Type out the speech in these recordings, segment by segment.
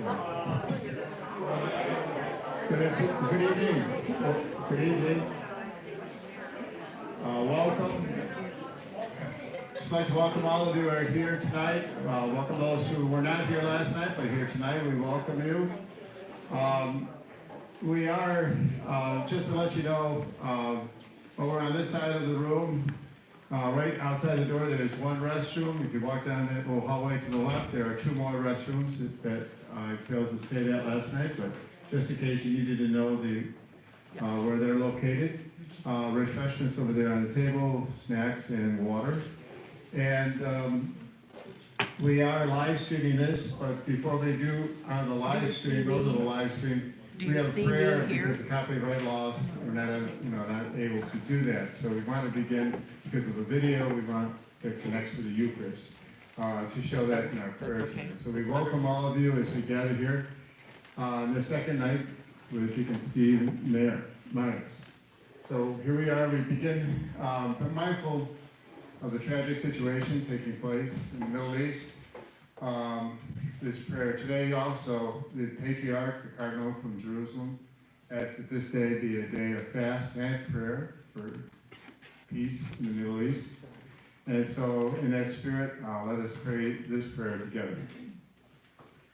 Good evening. Good evening. Welcome. Just like to welcome all of you who are here tonight. Welcome those who were not here last night, but here tonight. We welcome you. We are, just to let you know, over on this side of the room, right outside the door, there's one restroom. If you walk down that little hallway to the left, there are two more restrooms that I failed to say that last night, but just in case you needed to know where they're located. Refreshments over there on the table, snacks and water. And we are live streaming this, but before we do on the live stream, go to the live stream, we have a prayer because of copyright laws. We're not able to do that. So we want to begin because of the video. We want to connect to the Eucharist to show that in our prayers. Okay. So we welcome all of you as we gather here on the second night with Deacon Steve Myers. So here we are. We begin mindful of the tragic situation taking place in the Middle East. This prayer today also, the Patriarch, the Cardinal from Jerusalem, asked that this day be a day of fast and prayer for peace in the Middle East. And so in that spirit, let us pray this prayer together.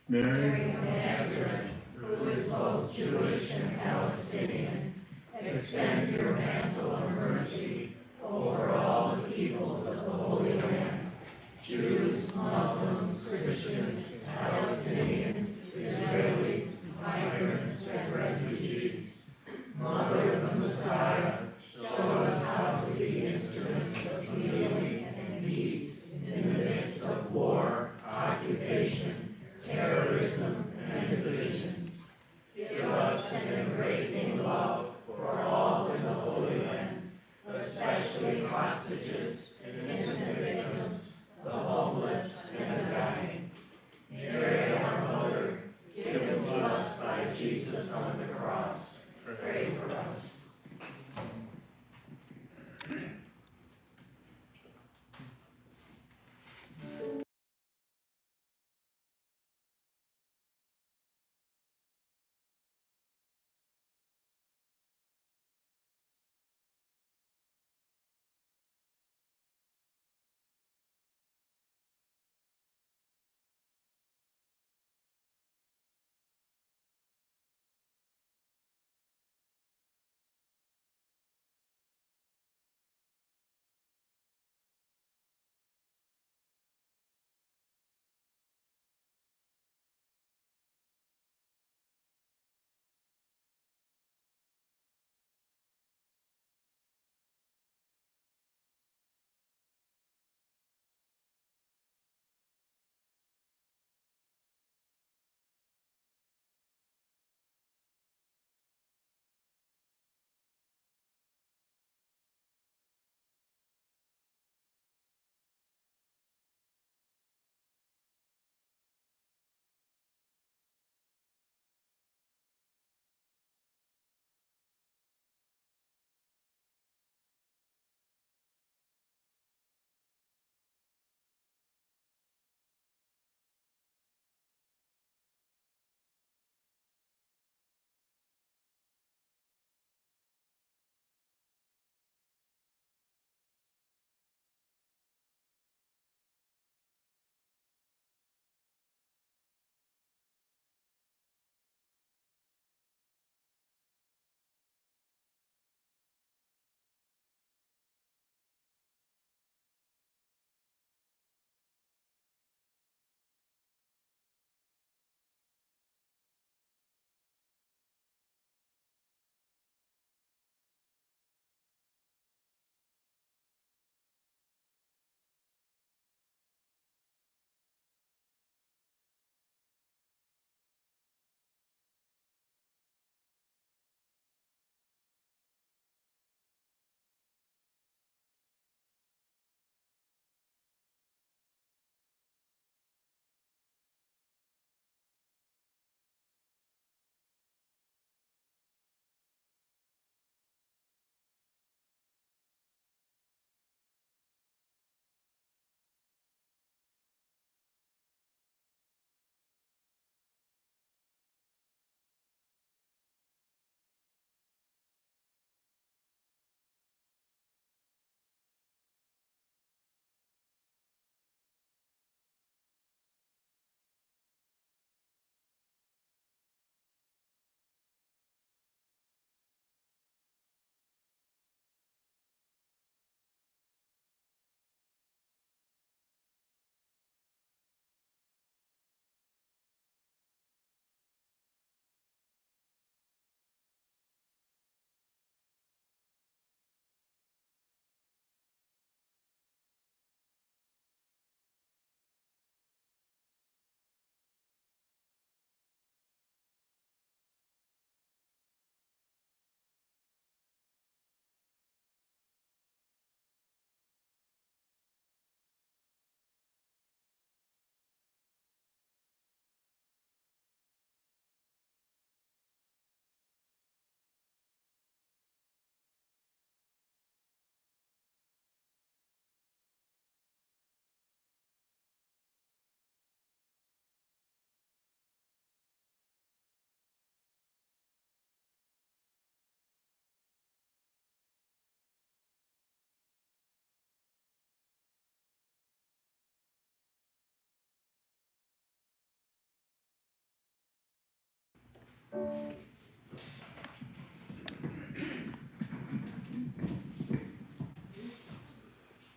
Mary of Nazareth, who is both Jewish and Palestinian, extend your mantle of mercy over all the peoples of the Holy Land, Jews, Muslims, Christians, Palestinians, Israelis, migrants, and refugees. Mother of the Messiah, show us how to be instruments of healing and peace in the midst of war, occupation, terrorism, and divisions. Give us an embracing love for all in the Holy Land, especially hostages, innocent victims, the homeless, and the dying. Mary, our Mother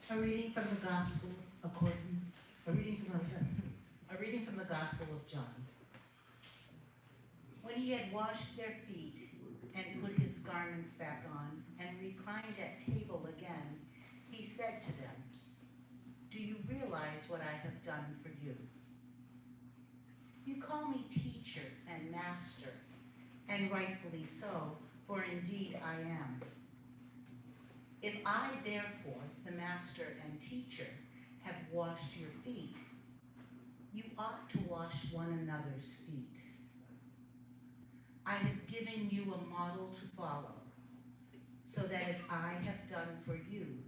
A reading from the Gospel according, a reading from the Gospel of John. When he had washed their feet and put his garments back on and reclined at table again, he said to them, "Do you realize what I have done for you? You call me teacher and master, and rightfully so, for indeed I am. If I, therefore, the master and teacher, have washed your feet, you ought to wash one another's feet. I have given you a model to follow, so that as I have done for you,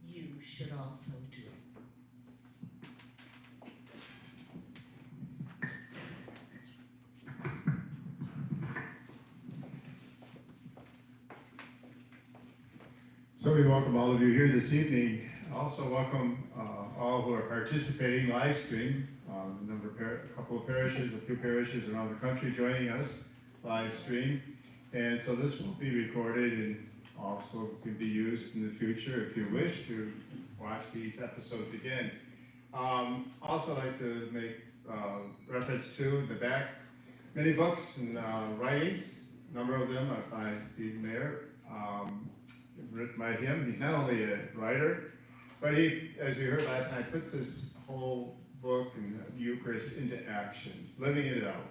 you should also do." So we welcome all of you here this evening. Also welcome all who are participating live stream. A couple of parishes, a few parishes around the country joining us live stream. And so this will be recorded and also can be used in the future if you wish to watch these episodes again. Also like to make reference to the back, many books and writings, a number of them are by Steve Mayer. Written by him. He's not only a writer, but he, as we heard last night, puts this whole book and the Eucharist into action, living it out.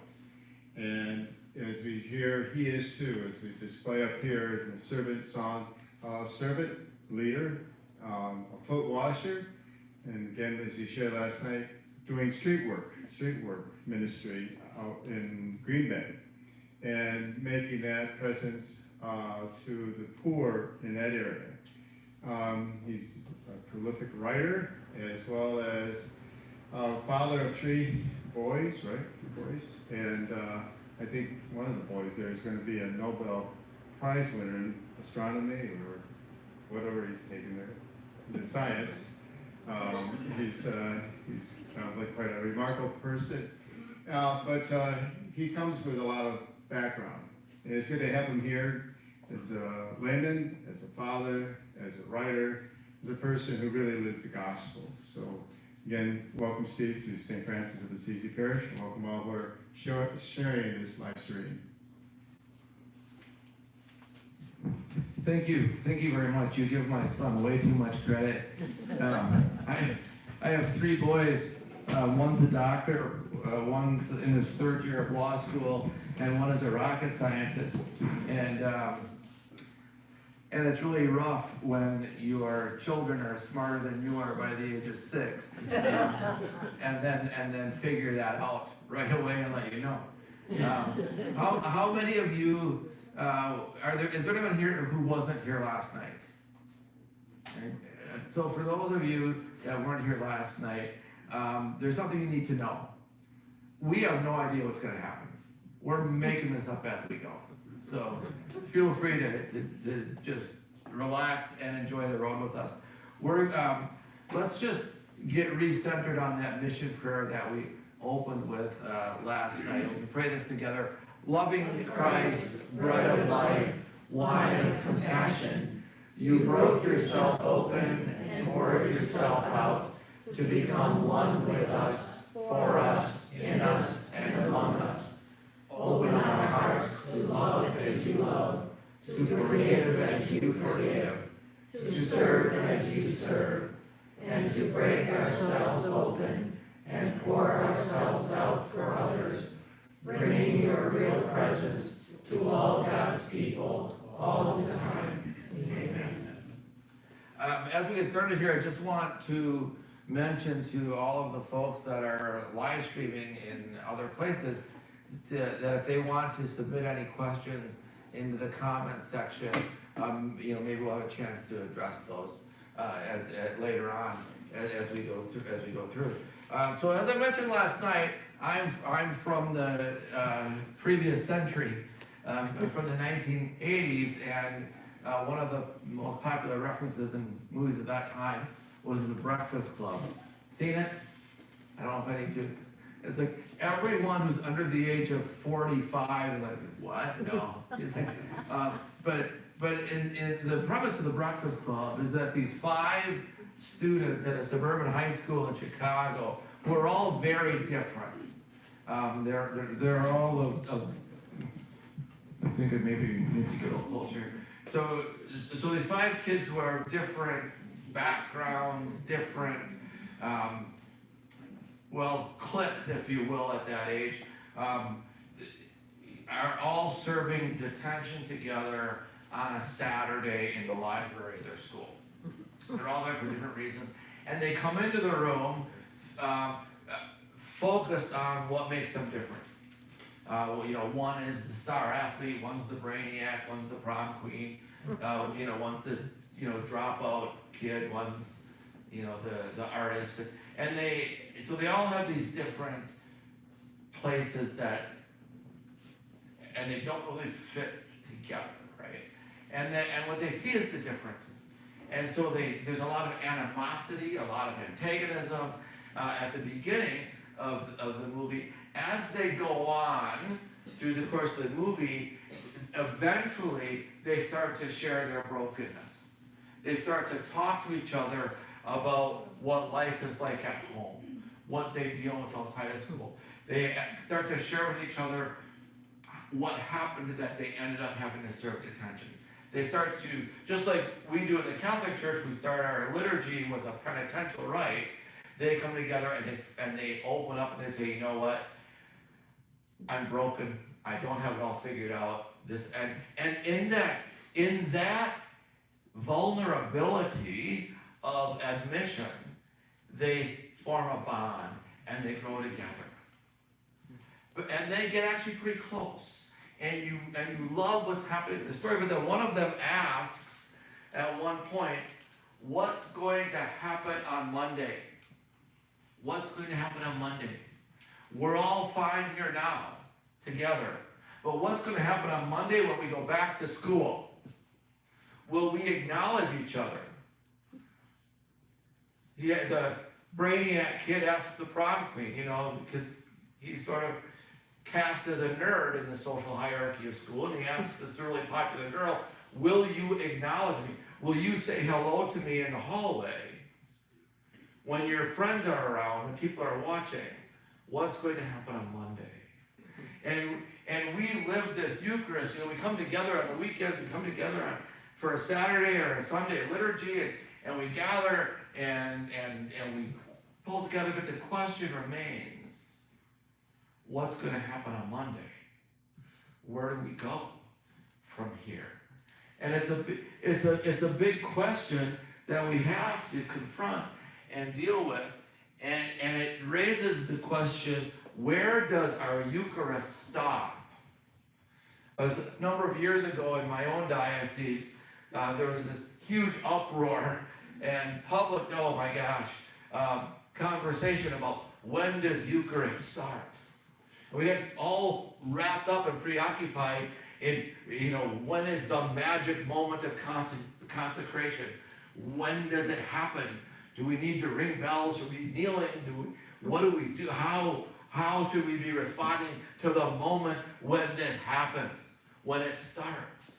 And as we hear, he is too, as we display up here in the servant song, servant, leader, a foot washer, and again, as we shared last night, doing street work ministry out in Green Bay, and making that presence to the poor in that area. He's a prolific writer, as well as father of three boys, right? 2 boys. And I think one of the boys there is going to be a Nobel Prize winner in astronomy or whatever he's taking there, in science. He sounds like quite a remarkable person. But he comes with a lot of background. And it's good to have him here as a layman, as a father, as a writer, as a person who really lives the gospel. So again, welcome Steve to St. Francis of Assisi Parish, and welcome all who are sharing this live stream. Thank you very much. You give my son way too much credit. I have 3 boys. One's a doctor, one's in his 3rd year of law school, and one is a rocket scientist. And it's really rough when your children are smarter than you are by the age of 6, and then figure that out right away and let you know. How many of you is there anyone here who wasn't here last night? Okay. So for those of you that weren't here last night, there's something you need to know. We have no idea what's going to happen. We're making this up as we go. So feel free to just relax and enjoy the road with us. Let's just get recentered on that mission prayer that we opened with last night. We can pray this together. Loving Christ, bread of life, wine of compassion, you broke yourself open and poured yourself out to become one with us, for us, in us, and among us. Open our hearts to love as you love, to forgive as you forgive, to serve as you serve, and to break ourselves open and pour ourselves out for others, bringing your real presence to all God's people all the time. Amen. As we get started here, I just want to mention to all of the folks that are live streaming in other places that if they want to submit any questions into the comment section, maybe we'll have a chance to address those later on as we go through. So as I mentioned last night, I'm from the previous century, from the 1980s, and one of the most popular references in movies at that time was The Breakfast Club. Seen it? I don't know if any of you. It's like, everyone who's under the age of 45 is like, what? No. It's like, but in the premise of the Breakfast Club is that these 5 students at a suburban high school in Chicago who are all very different. They're all of I think I maybe need to get a little closer. So these 5 kids who are different backgrounds, different, cliques, if you will, at that age, are all serving detention together on a Saturday in the library of their school. They're all there for different reasons, and they come into the room focused on what makes them different. One is the star athlete, one's the brainiac, one's the prom queen, one's the dropout kid, one's the artist, and they all have these different places and they don't really fit together, right? And what they see is the difference. And so there's a lot of animosity, a lot of antagonism at the beginning of the movie. As they go on through the course of the movie, eventually they start to share their brokenness. They start to talk to each other about what life is like at home, what they deal with outside of school. They start to share with each other what happened that they ended up having to serve detention. They start to, just like we do in the Catholic Church, we start our liturgy with a penitential rite. They come together and they open up and they say, you know what? I'm broken. I don't have it all figured out. And in that vulnerability of admission, they form a bond and they grow together. And they get actually pretty close. And you love what's happening in the story, but then one of them asks at one point, what's going to happen on Monday? What's going to happen on Monday? We're all fine here now, together. But what's going to happen on Monday when we go back to school? Will we acknowledge each other? The brainiac kid asks the prom queen, because he's sort of cast as a nerd in the social hierarchy of school, and he asks this really popular girl, will you acknowledge me? Will you say hello to me in the hallway? When your friends are around and people are watching, what's going to happen on Monday? And we live this Eucharist, we come together on the weekends, we come together for a Saturday or a Sunday liturgy, and we gather and we pull together, but the question remains, what's going to happen on Monday? Where do we go from here? And it's a big question that we have to confront and deal with, and it raises the question, where does our Eucharist stop? A number of years ago in my own diocese, there was this huge uproar and public, oh my gosh, conversation about when does Eucharist start? We get all wrapped up and preoccupied in, when is the magic moment of consecration? When does it happen? Do we need to ring bells? Are we kneeling? What do we do? How should we be responding to the moment when this happens, when it starts?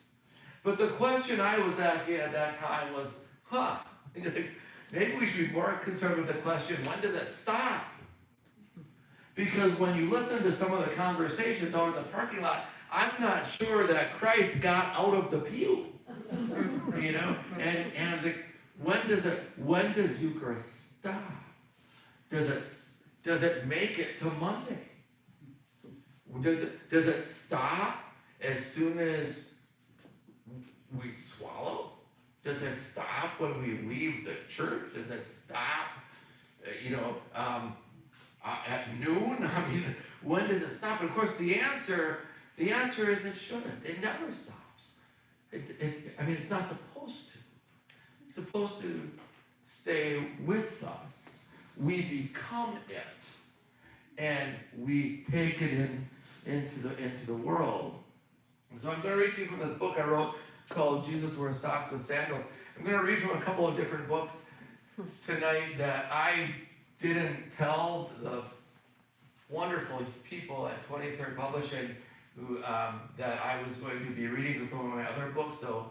But the question I was asking at that time was, maybe we should be more concerned with the question, when does it stop? Because when you listen to some of the conversations out in the parking lot, I'm not sure that Christ got out of the pew. And I was like, when does Eucharist stop? Does it make it to Monday? Does it stop as soon as we swallow? Does it stop when we leave the church? Does it stop, at noon? When does it stop? And of course, the answer is it shouldn't. It never stops. It's not supposed to. It's supposed to stay with us. We become it, and we take it into the world. And so I'm going to read to you from this book I wrote. It's called Jesus Wears Socks with Sandals. I'm going to read from a couple of different books tonight that I didn't tell wonderful people at 23rd Publishing who, that I was going to be reading from one of my other books, so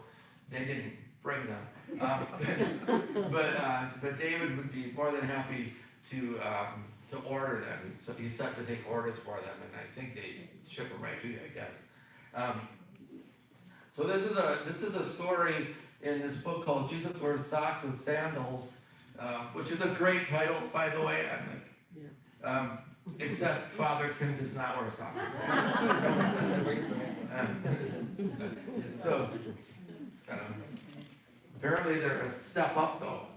they didn't bring them. But David would be more than happy to order them. So he's set to take orders for them, and I think they ship them right to you, I guess. So this is a story in this book called Jesus Wears Socks with Sandals, which is a great title, by the way. I'm like, except Father Tim does not wear socks with sandals. So apparently they're a step up though.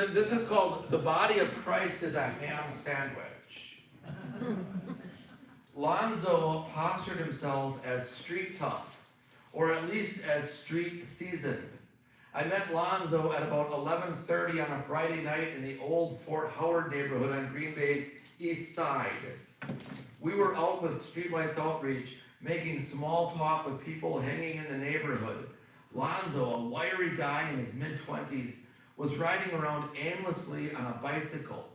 This is called The Body of Christ is a Ham Sandwich. Lonzo postured himself as street tough, or at least as street seasoned. I met Lonzo at about 11:30 on a Friday night in the old Fort Howard neighborhood on Green Bay's east side. We were out with Streetlights Outreach, making small talk with people hanging in the neighborhood. Lonzo, a wiry guy in his mid-20s, was riding around aimlessly on a bicycle.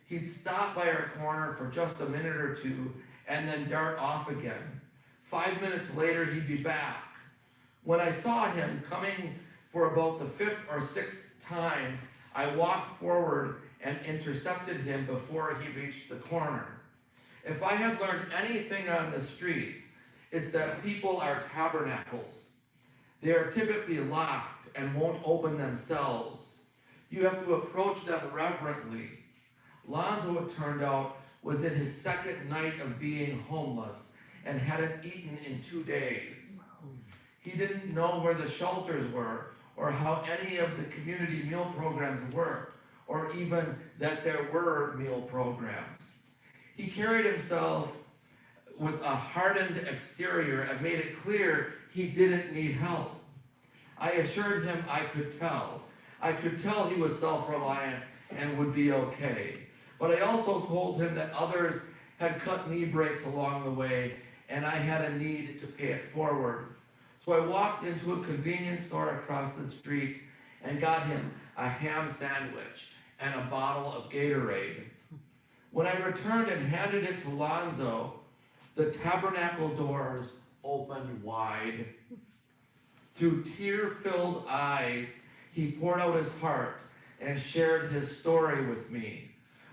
He'd stop by our corner for just a minute or two and then dart off again. 5 minutes later, he'd be back. When I saw him coming for about the 5th or 6th time, I walked forward and intercepted him before he reached the corner. If I had learned anything on the streets, it's that people are tabernacles. They are typically locked and won't open themselves. You have to approach them reverently. Lonzo, it turned out, was in his second night of being homeless and hadn't eaten in 2 days. He didn't know where the shelters were or how any of the community meal programs worked, or even that there were meal programs. He carried himself with a hardened exterior and made it clear he didn't need help. I assured him I could tell. I could tell he was self-reliant and would be okay. But I also told him that others had cut knee breaks along the way, and I had a need to pay it forward. So I walked into a convenience store across the street and got him a ham sandwich and a bottle of Gatorade. When I returned and handed it to Lonzo, the tabernacle doors opened wide. Through tear-filled eyes, he poured out his heart and shared his story with me.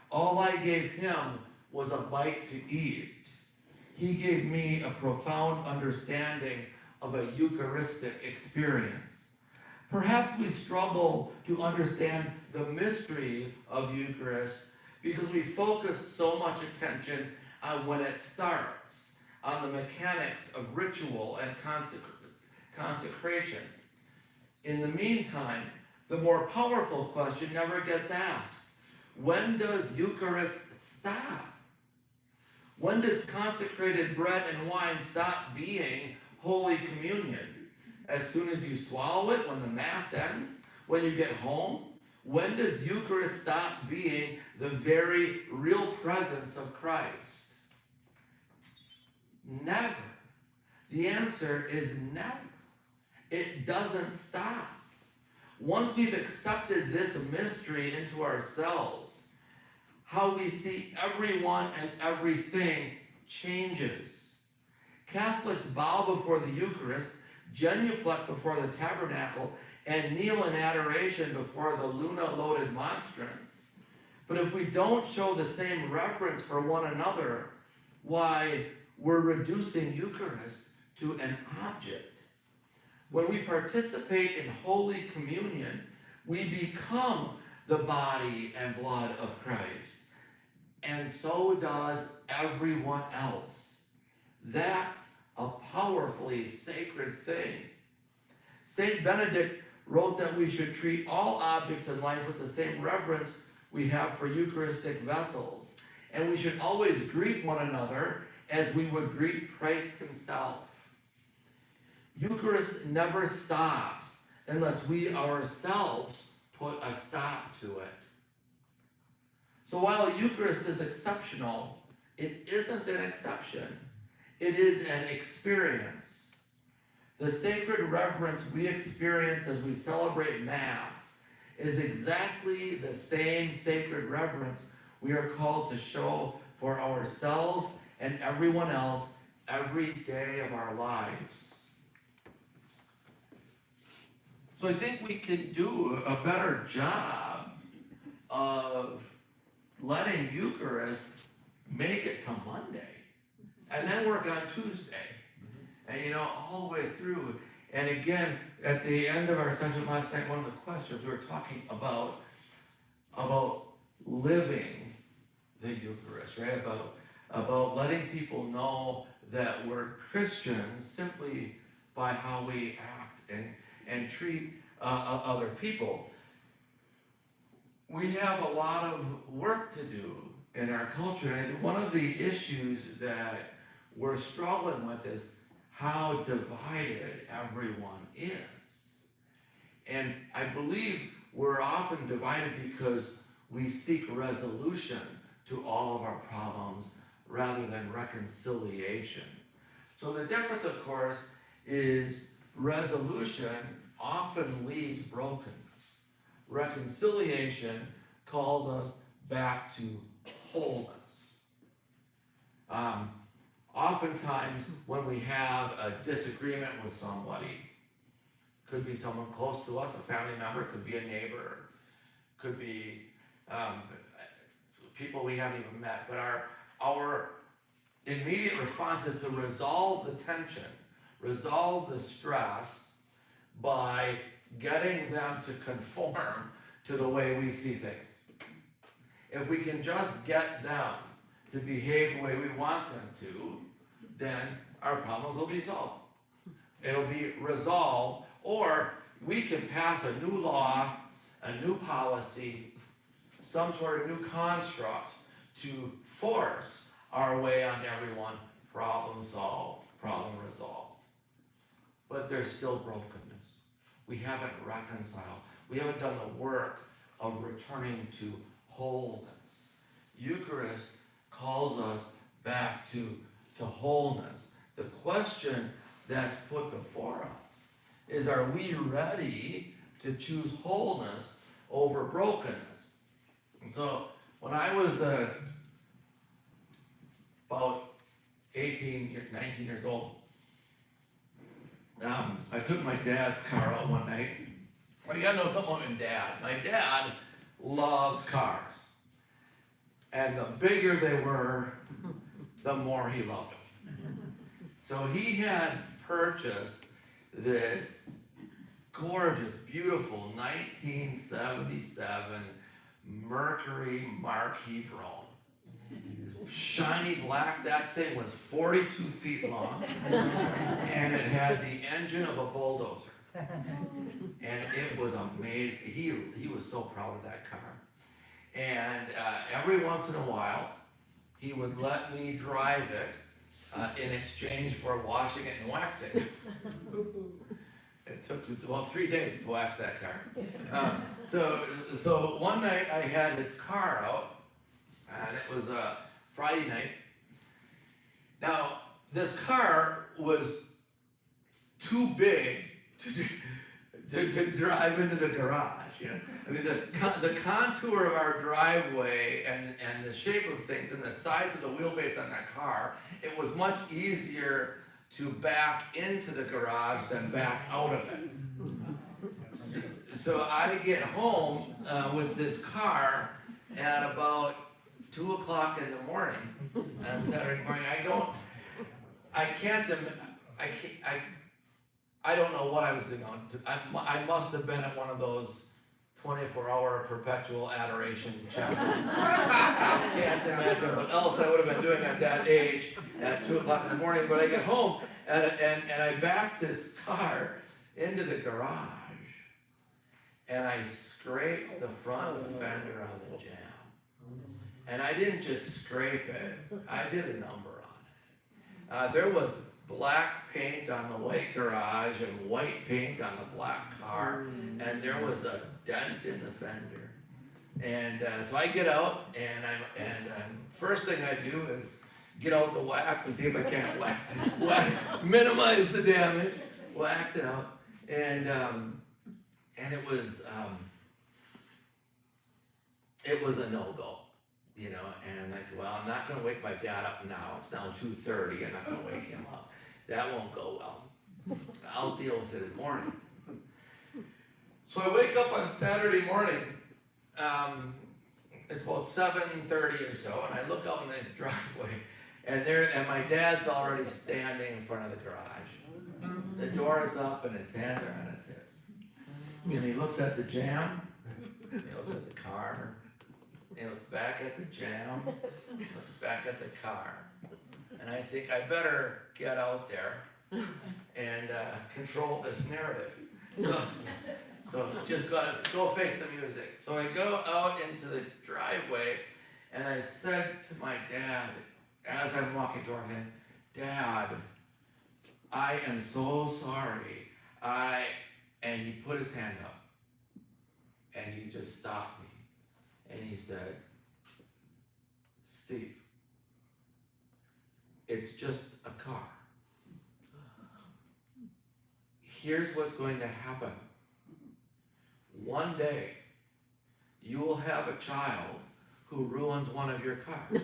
All I gave him was a bite to eat. He gave me a profound understanding of a Eucharistic experience. Perhaps we struggle to understand the mystery of Eucharist because we focus so much attention on when it starts, on the mechanics of ritual and consecration. In the meantime, the more powerful question never gets asked. When does Eucharist stop? When does consecrated bread and wine stop being Holy Communion? As soon as you swallow it, when the Mass ends, when you get home? When does Eucharist stop being the very real presence of Christ? Never. The answer is never. It doesn't stop. Once we've accepted this mystery into ourselves, how we see everyone and everything changes. Catholics bow before the Eucharist, genuflect before the tabernacle, and kneel in adoration before the Luna-loaded monstrance. But if we don't show the same reverence for one another, why, we're reducing Eucharist to an object. When we participate in Holy Communion, we become the body and blood of Christ. And so does everyone else. That's a powerfully sacred thing. Saint Benedict wrote that we should treat all objects in life with the same reverence we have for Eucharistic vessels. And we should always greet one another as we would greet Christ himself. Eucharist never stops unless we ourselves put a stop to it. So while Eucharist is exceptional, it isn't an exception. It is an experience. The sacred reverence we experience as we celebrate Mass is exactly the same sacred reverence we are called to show for ourselves and everyone else every day of our lives. So I think we can do a better job of letting Eucharist make it to Monday, and then work on Tuesday, and all the way through. And again, at the end of our session last night, one of the questions we were talking about living the Eucharist, right? About letting people know that we're Christians simply by how we act and treat other people. We have a lot of work to do in our culture, and one of the issues that we're struggling with is how divided everyone is. And I believe we're often divided because we seek resolution to all of our problems rather than reconciliation. So the difference, of course, is resolution often leaves brokenness. Reconciliation calls us back to wholeness. Oftentimes, when we have a disagreement with somebody, could be someone close to us, a family member, could be a neighbor, could be people we haven't even met, but our immediate response is to resolve the tension, resolve the stress by getting them to conform to the way we see things. If we can just get them to behave the way we want them to, then our problems will be solved. It'll be resolved, or we can pass a new law, a new policy, some sort of new construct to force our way on everyone, problem solved, problem resolved. But there's still brokenness. We haven't reconciled. We haven't done the work of returning to wholeness. Eucharist calls us back to wholeness. The question that's put before us is, are we ready to choose wholeness over brokenness? And so when I was about 19 years old, I took my dad's car out one night. Well, you gotta know something about my dad. My dad loved cars. And the bigger they were, the more he loved them. So he had purchased this gorgeous, beautiful 1977 Mercury Marquis Brougham. Shiny black, that thing was 42 feet long, and it had the engine of a bulldozer. And it was amazing. He was so proud of that car. And every once in a while, he would let me drive it in exchange for washing it and waxing it. It took about 3 days to wax that car. So one night I had his car out, and it was a Friday night. Now, this car was too big to drive into the garage. I mean, the contour of our driveway and the shape of things and the size of the wheelbase on that car, it was much easier to back into the garage than back out of it. So I get home with this car at about 2 o'clock in the morning on Saturday morning. I don't know what I was doing. I must have been at one of those 24-hour perpetual adoration chapels. I can't imagine what else I would have been doing at that age at 2 o'clock in the morning. But I get home and I back this car into the garage, and I scrape the front fender on the jam. And I didn't just scrape it, I did a number on it. There was black paint on the white garage and white paint on the black car, and there was a dent in the fender. And so I get out, and first thing I do is get out the wax and see if I can't minimize the damage, wax it out, and it was a no-go. you know, and I'm like, well, I'm not gonna wake my dad up now, it's now 2:30, I'm not gonna wake him up. That won't go well. I'll deal with it in the morning. So I wake up on Saturday morning, it's about 7:30 or so, and I look out in the driveway, and my dad's already standing in front of the garage. The door is up and his hands are on his hips. And he looks at the jam, he looks at the car, he looks back at the jam, he looks back at the car. And I think I better get out there and control this narrative. So just go face the music. So I go out into the driveway and I said to my dad, as I'm walking toward him, Dad, I am so sorry. And he put his hand up and he just stopped me and he said, Steve, it's just a car. Here's what's going to happen. One day, you will have a child who ruins one of your cars.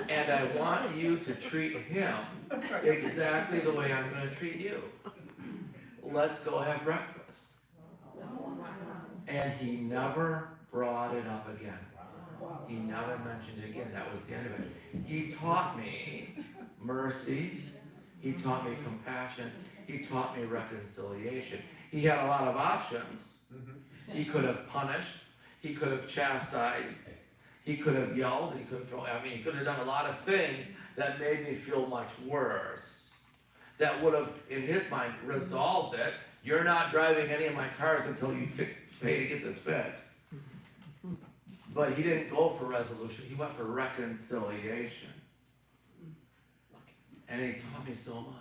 And I want you to treat him exactly the way I'm going to treat you. Let's go have breakfast. And he never brought it up again. He never mentioned it again. That was the end of it. He taught me mercy. He taught me compassion. He taught me reconciliation. He had a lot of options. He could have punished. He could have chastised. He could have yelled. He could have thrown. I mean, he could have done a lot of things that made me feel much worse. That would have, in his mind, resolved it. You're not driving any of my cars until you pay to get this fixed. But he didn't go for resolution. He went for reconciliation. And he taught me so much.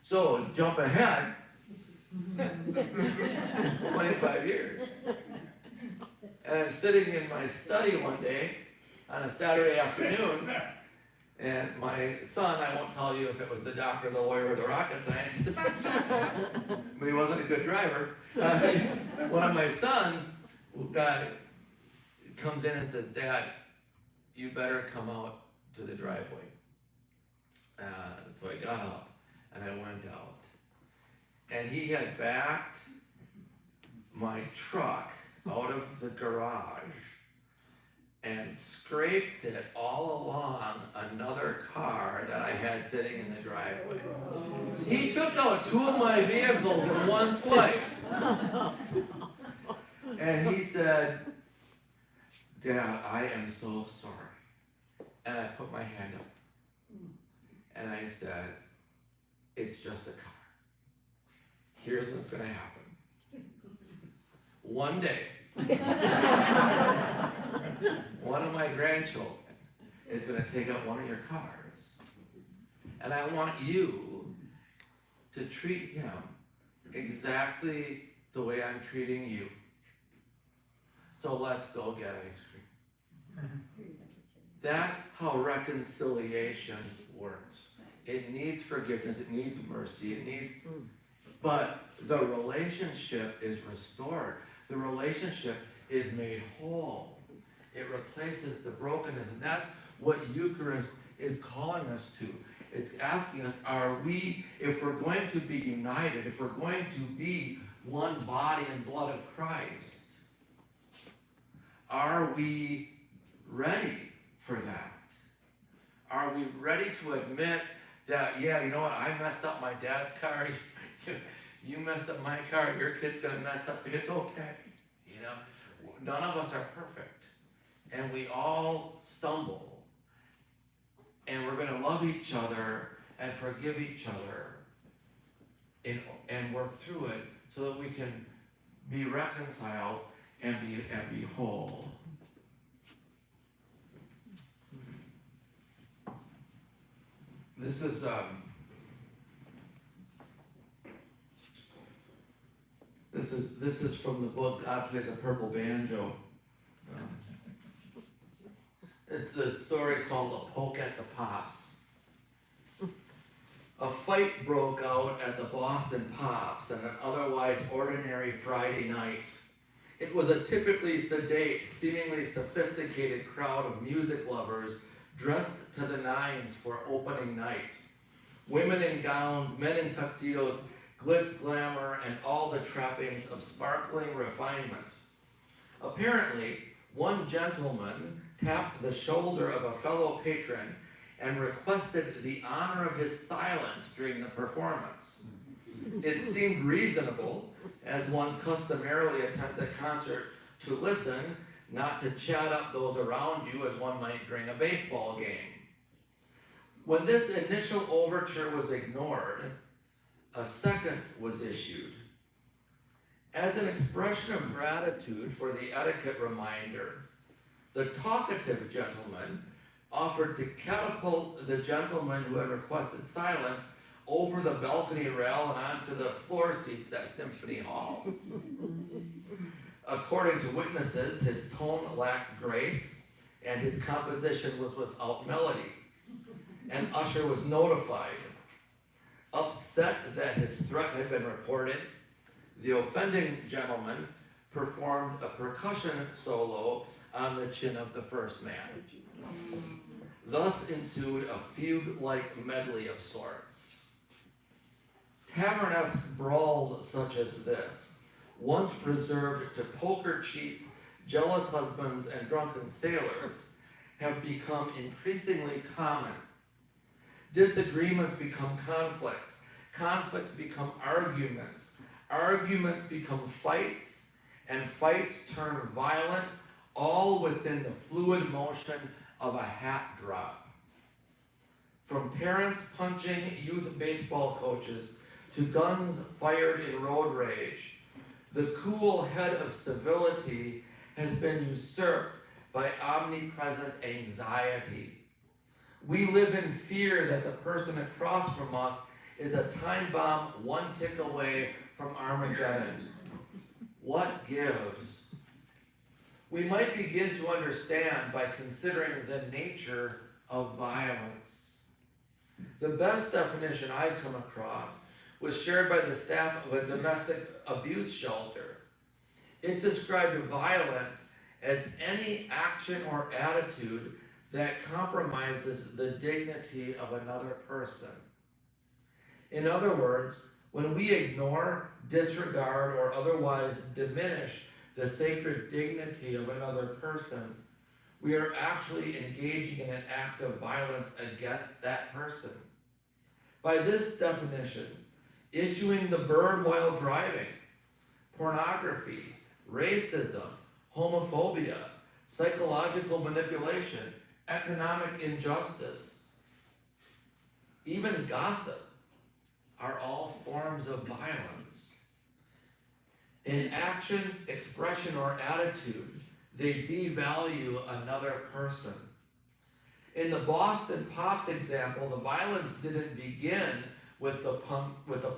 So, let's jump ahead 25 years. And I'm sitting in my study one day on a Saturday afternoon, and my son, I won't tell you if it was the doctor, the lawyer, or the rocket scientist, but he wasn't a good driver. One of my sons comes in and says, Dad, you better come out to the driveway. So I got up and I went out. And he had backed my truck out of the garage and scraped it all along another car that I had sitting in the driveway. He took out 2 of my vehicles in one swipe. And he said, Dad, I am so sorry. And I put my hand up. And I said, it's just a car. Here's what's going to happen. One day, one of my grandchildren is going to take out one of your cars. And I want you to treat him exactly the way I'm treating you. So let's go get ice cream. That's how reconciliation works. It needs forgiveness, it needs mercy, it needs, but the relationship is restored. The relationship is made whole. It replaces the brokenness, and that's what Eucharist is calling us to. It's asking us, are we, if we're going to be united, if we're going to be one body and blood of Christ, are we ready for that? Are we ready to admit that, yeah, you know what, I messed up my dad's car, you messed up my car, your kid's gonna mess up, it's okay, you know? None of us are perfect, and we all stumble, and we're gonna love each other and forgive each other and work through it so that we can be reconciled and be whole. This is from the book God Plays a Purple Banjo. It's the story called A Poke at the Pops. A fight broke out at the Boston Pops on an otherwise ordinary Friday night. It was a typically sedate, seemingly sophisticated crowd of music lovers dressed to the nines for opening night. Women in gowns, men in tuxedos, glitz, glamour, and all the trappings of sparkling refinement. Apparently, one gentleman tapped the shoulder of a fellow patron and requested the honor of his silence during the performance. It seemed reasonable, as one customarily attends a concert, to listen, not to chat up those around you as one might during a baseball game. When this initial overture was ignored, a second was issued. As an expression of gratitude for the etiquette reminder, the talkative gentleman offered to catapult the gentleman who had requested silence over the balcony rail and onto the floor seats at Symphony Hall. According to witnesses, his tone lacked grace and his composition was without melody. An usher was notified. Upset that his threat had been reported, the offending gentleman performed a percussion solo on the chin of the first man. Thus ensued a fugue-like medley of sorts. Tavernesque brawls such as this, once reserved to poker cheats, jealous husbands, and drunken sailors, have become increasingly common. Disagreements become conflicts, conflicts become arguments, arguments become fights, and fights turn violent, all within the fluid motion of a hat drop. From parents punching youth baseball coaches to guns fired in road rage, the cool head of civility has been usurped by omnipresent anxiety. We live in fear that the person across from us is a time bomb one tick away from Armageddon. What gives? We might begin to understand by considering the nature of violence. The best definition I've come across was shared by the staff of a domestic abuse shelter. It described violence as any action or attitude that compromises the dignity of another person. In other words, when we ignore, disregard, or otherwise diminish the sacred dignity of another person, we are actually engaging in an act of violence against that person. By this definition, issuing the bird while driving, pornography, racism, homophobia, psychological manipulation, economic injustice, even gossip are all forms of violence. In action, expression, or attitude, they devalue another person. In the Boston Pops example, the violence didn't begin with the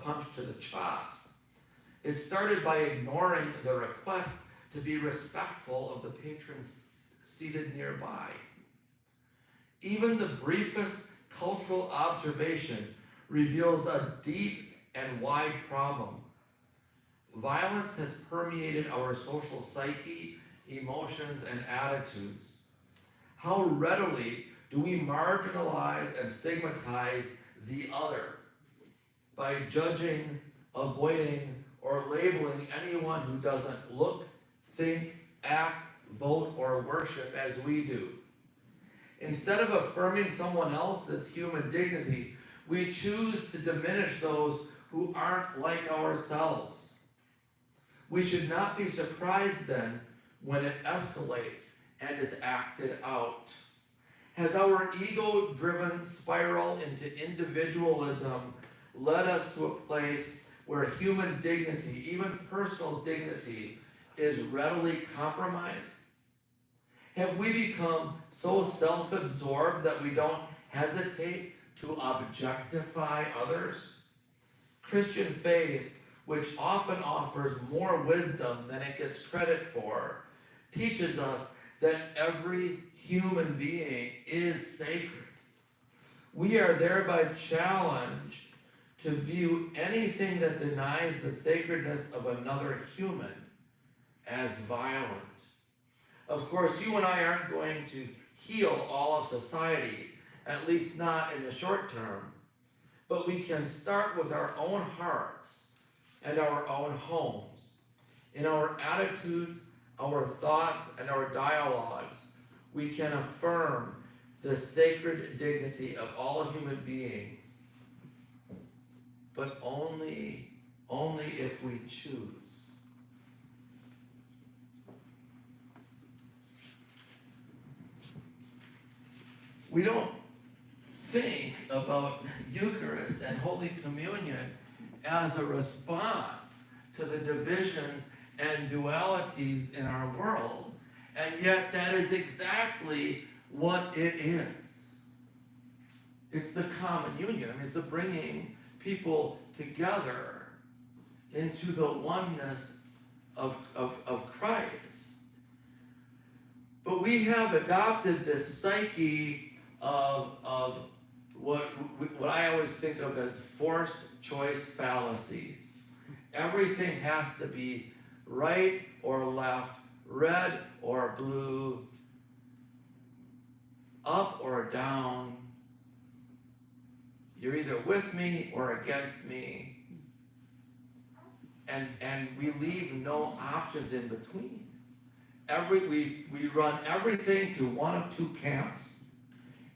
punch to the chops. It started by ignoring the request to be respectful of the patrons seated nearby. Even the briefest cultural observation reveals a deep and wide problem. Violence has permeated our social psyche, emotions, and attitudes. How readily do we marginalize and stigmatize the other by judging, avoiding, or labeling anyone who doesn't look, think, act, vote, or worship as we do. Instead of affirming someone else's human dignity, we choose to diminish those who aren't like ourselves. We should not be surprised then when it escalates and is acted out. Has our ego-driven spiral into individualism led us to a place where human dignity, even personal dignity, is readily compromised? Have we become so self-absorbed that we don't hesitate to objectify others? Christian faith, which often offers more wisdom than it gets credit for, teaches us that every human being is sacred. We are thereby challenged to view anything that denies the sacredness of another human as violent. Of course, you and I aren't going to heal all of society, at least not in the short term, but we can start with our own hearts and our own homes. In our attitudes, our thoughts, and our dialogues, we can affirm the sacred dignity of all human beings, but only if we choose. We don't think about Eucharist and Holy Communion as a response to the divisions and dualities in our world, and yet that is exactly what it is. It's the common union. I mean, it's the bringing people together into the oneness of Christ. But we have adopted this psyche of what I always think of as forced choice fallacies. Everything has to be right or left, red or blue, up or down. You're either with me or against me. And we leave no options in between. We run everything to one of two camps,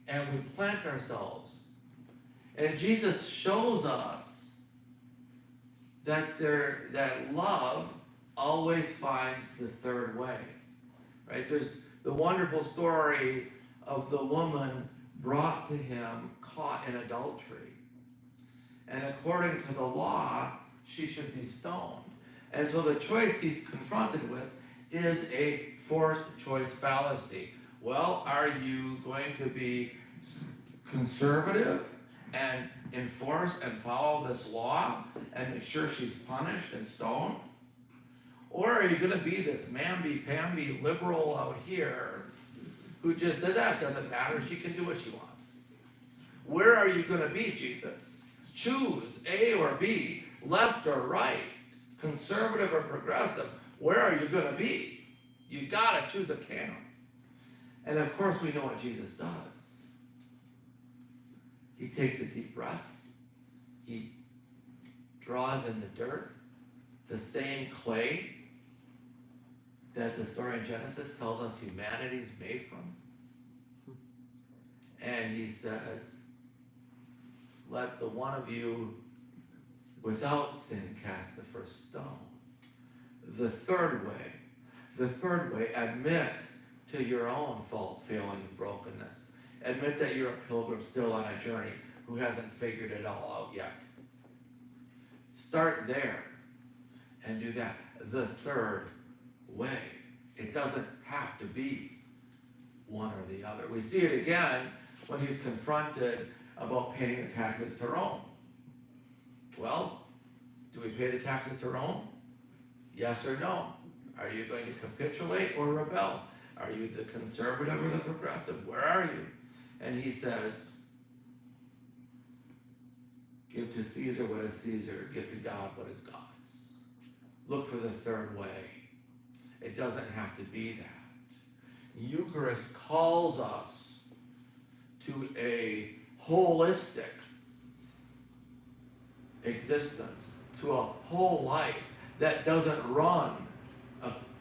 and we plant ourselves. And Jesus shows us that love always finds the third way, right? There's the wonderful story of the woman brought to him caught in adultery. And according to the law, she should be stoned. And so the choice he's confronted with is a forced choice fallacy. Well, are you going to be conservative and enforce and follow this law and make sure she's punished and stoned? Or are you going to be this mamby-pamby liberal out here who just said that doesn't matter, she can do what she wants? Where are you going to be, Jesus? Choose A or B, left or right, conservative or progressive. Where are you going to be? You got to choose a camp. And of course we know what Jesus does. He takes a deep breath. He draws in the dirt, the same clay that the story in Genesis tells us humanity's made from. And he says, let the one of you without sin cast the first stone. The third way, admit to your own faults, failing, and brokenness. Admit that you're a pilgrim still on a journey who hasn't figured it all out yet. Start there and do that. The third way. It doesn't have to be one or the other. We see it again when he's confronted about paying the taxes to Rome. Well, do we pay the taxes to Rome? Yes or no? Are you going to capitulate or rebel? Are you the conservative or the progressive? Where are you? And he says, give to Caesar what is Caesar, give to God what is God's. Look for the third way. It doesn't have to be that. Eucharist calls us to a holistic existence, to a whole life that doesn't run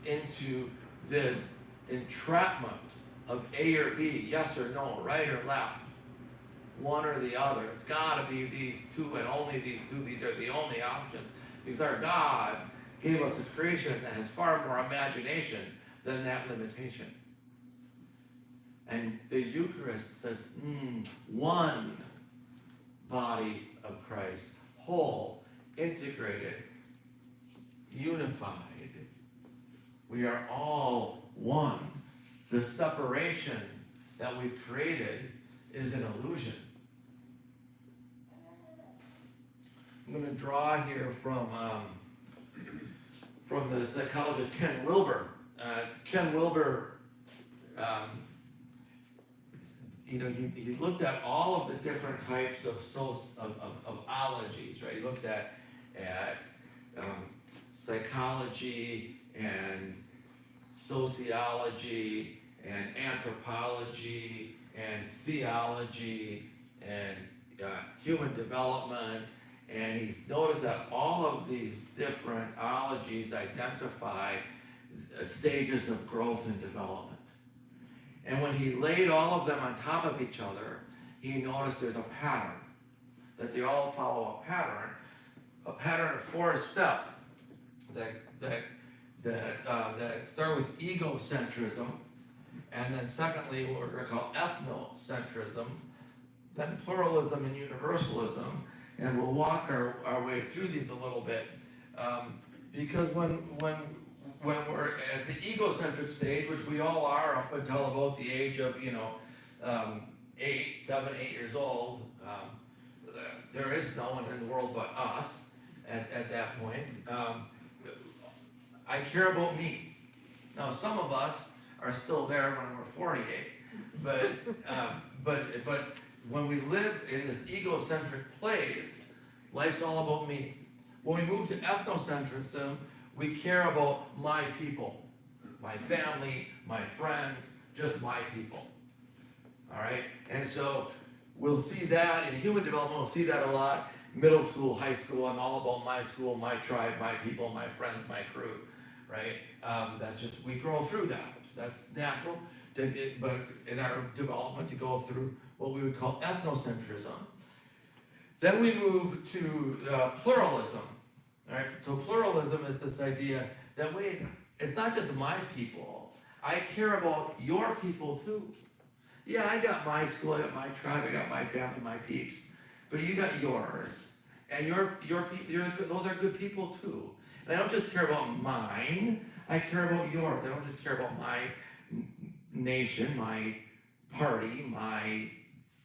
into this entrapment of A or B, yes or no, right or left, one or the other. It's got to be these two and only these two. These are the only options, because our God gave us a creation that has far more imagination than that limitation. And the Eucharist says, one body of Christ, whole, integrated, unified. We are all one. The separation that we've created is an illusion. I'm going to draw here from the psychologist Ken Wilber. Ken Wilber, he looked at all of the different types of ologies, right? He looked at psychology and sociology and anthropology and theology and human development, and he's noticed that all of these different ologies identify stages of growth and development. And when he laid all of them on top of each other, he noticed there's a pattern, that they all follow a pattern of 4 steps that start with egocentrism, and then secondly, what we're going to call ethnocentrism, then pluralism and universalism, and we'll walk our way through these a little bit, because when we're at the egocentric stage, which we all are up until about the age of 7, 8 years old, there is no one in the world but us at that point. I care about me. Now, some of us are still there when we're 48, but when we live in this egocentric place, life's all about me. When we move to ethnocentrism, we care about my people, my family, my friends, just my people. All right? And so we'll see that in human development, we'll see that a lot. Middle school, high school, I'm all about my school, my tribe, my people, my friends, my crew, right? That's just, we grow through that. That's natural, but in our development to go through what we would call ethnocentrism. Then we move to pluralism, all right? So pluralism is this idea that, wait, it's not just my people, I care about your people too. Yeah, I got my school, I got my tribe, I got my family, my peeps, but you got yours, and your people, those are good people too. And I don't just care about mine, I care about yours. I don't just care about my nation, my party, my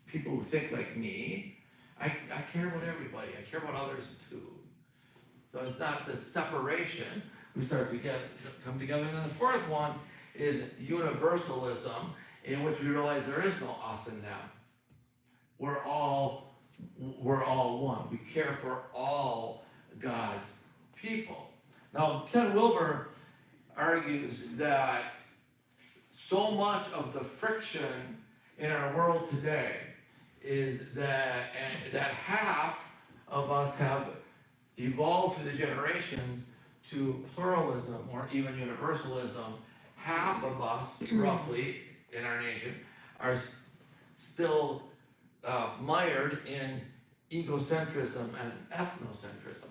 people who think like me. I care about everybody, I care about others too. So it's not the separation, we start to come together. And then the fourth one is universalism, in which we realize there is no us and them. We're all one. We care for all God's people. Now, Ken Wilber argues that so much of the friction in our world today is that half of us have evolved through the generations to pluralism or even universalism. Half of us, roughly, in our nation, are still mired in egocentrism and ethnocentrism,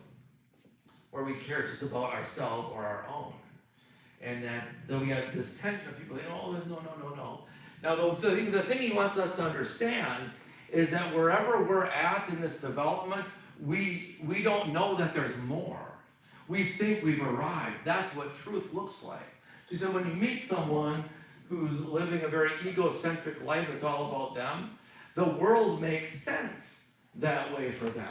where we care just about ourselves or our own. And that, so we have this tension of people saying, oh, no. Now, the thing he wants us to understand is that wherever we're at in this development, we don't know that there's more. We think we've arrived. That's what truth looks like. He said, when you meet someone who's living a very egocentric life, it's all about them, the world makes sense that way for them.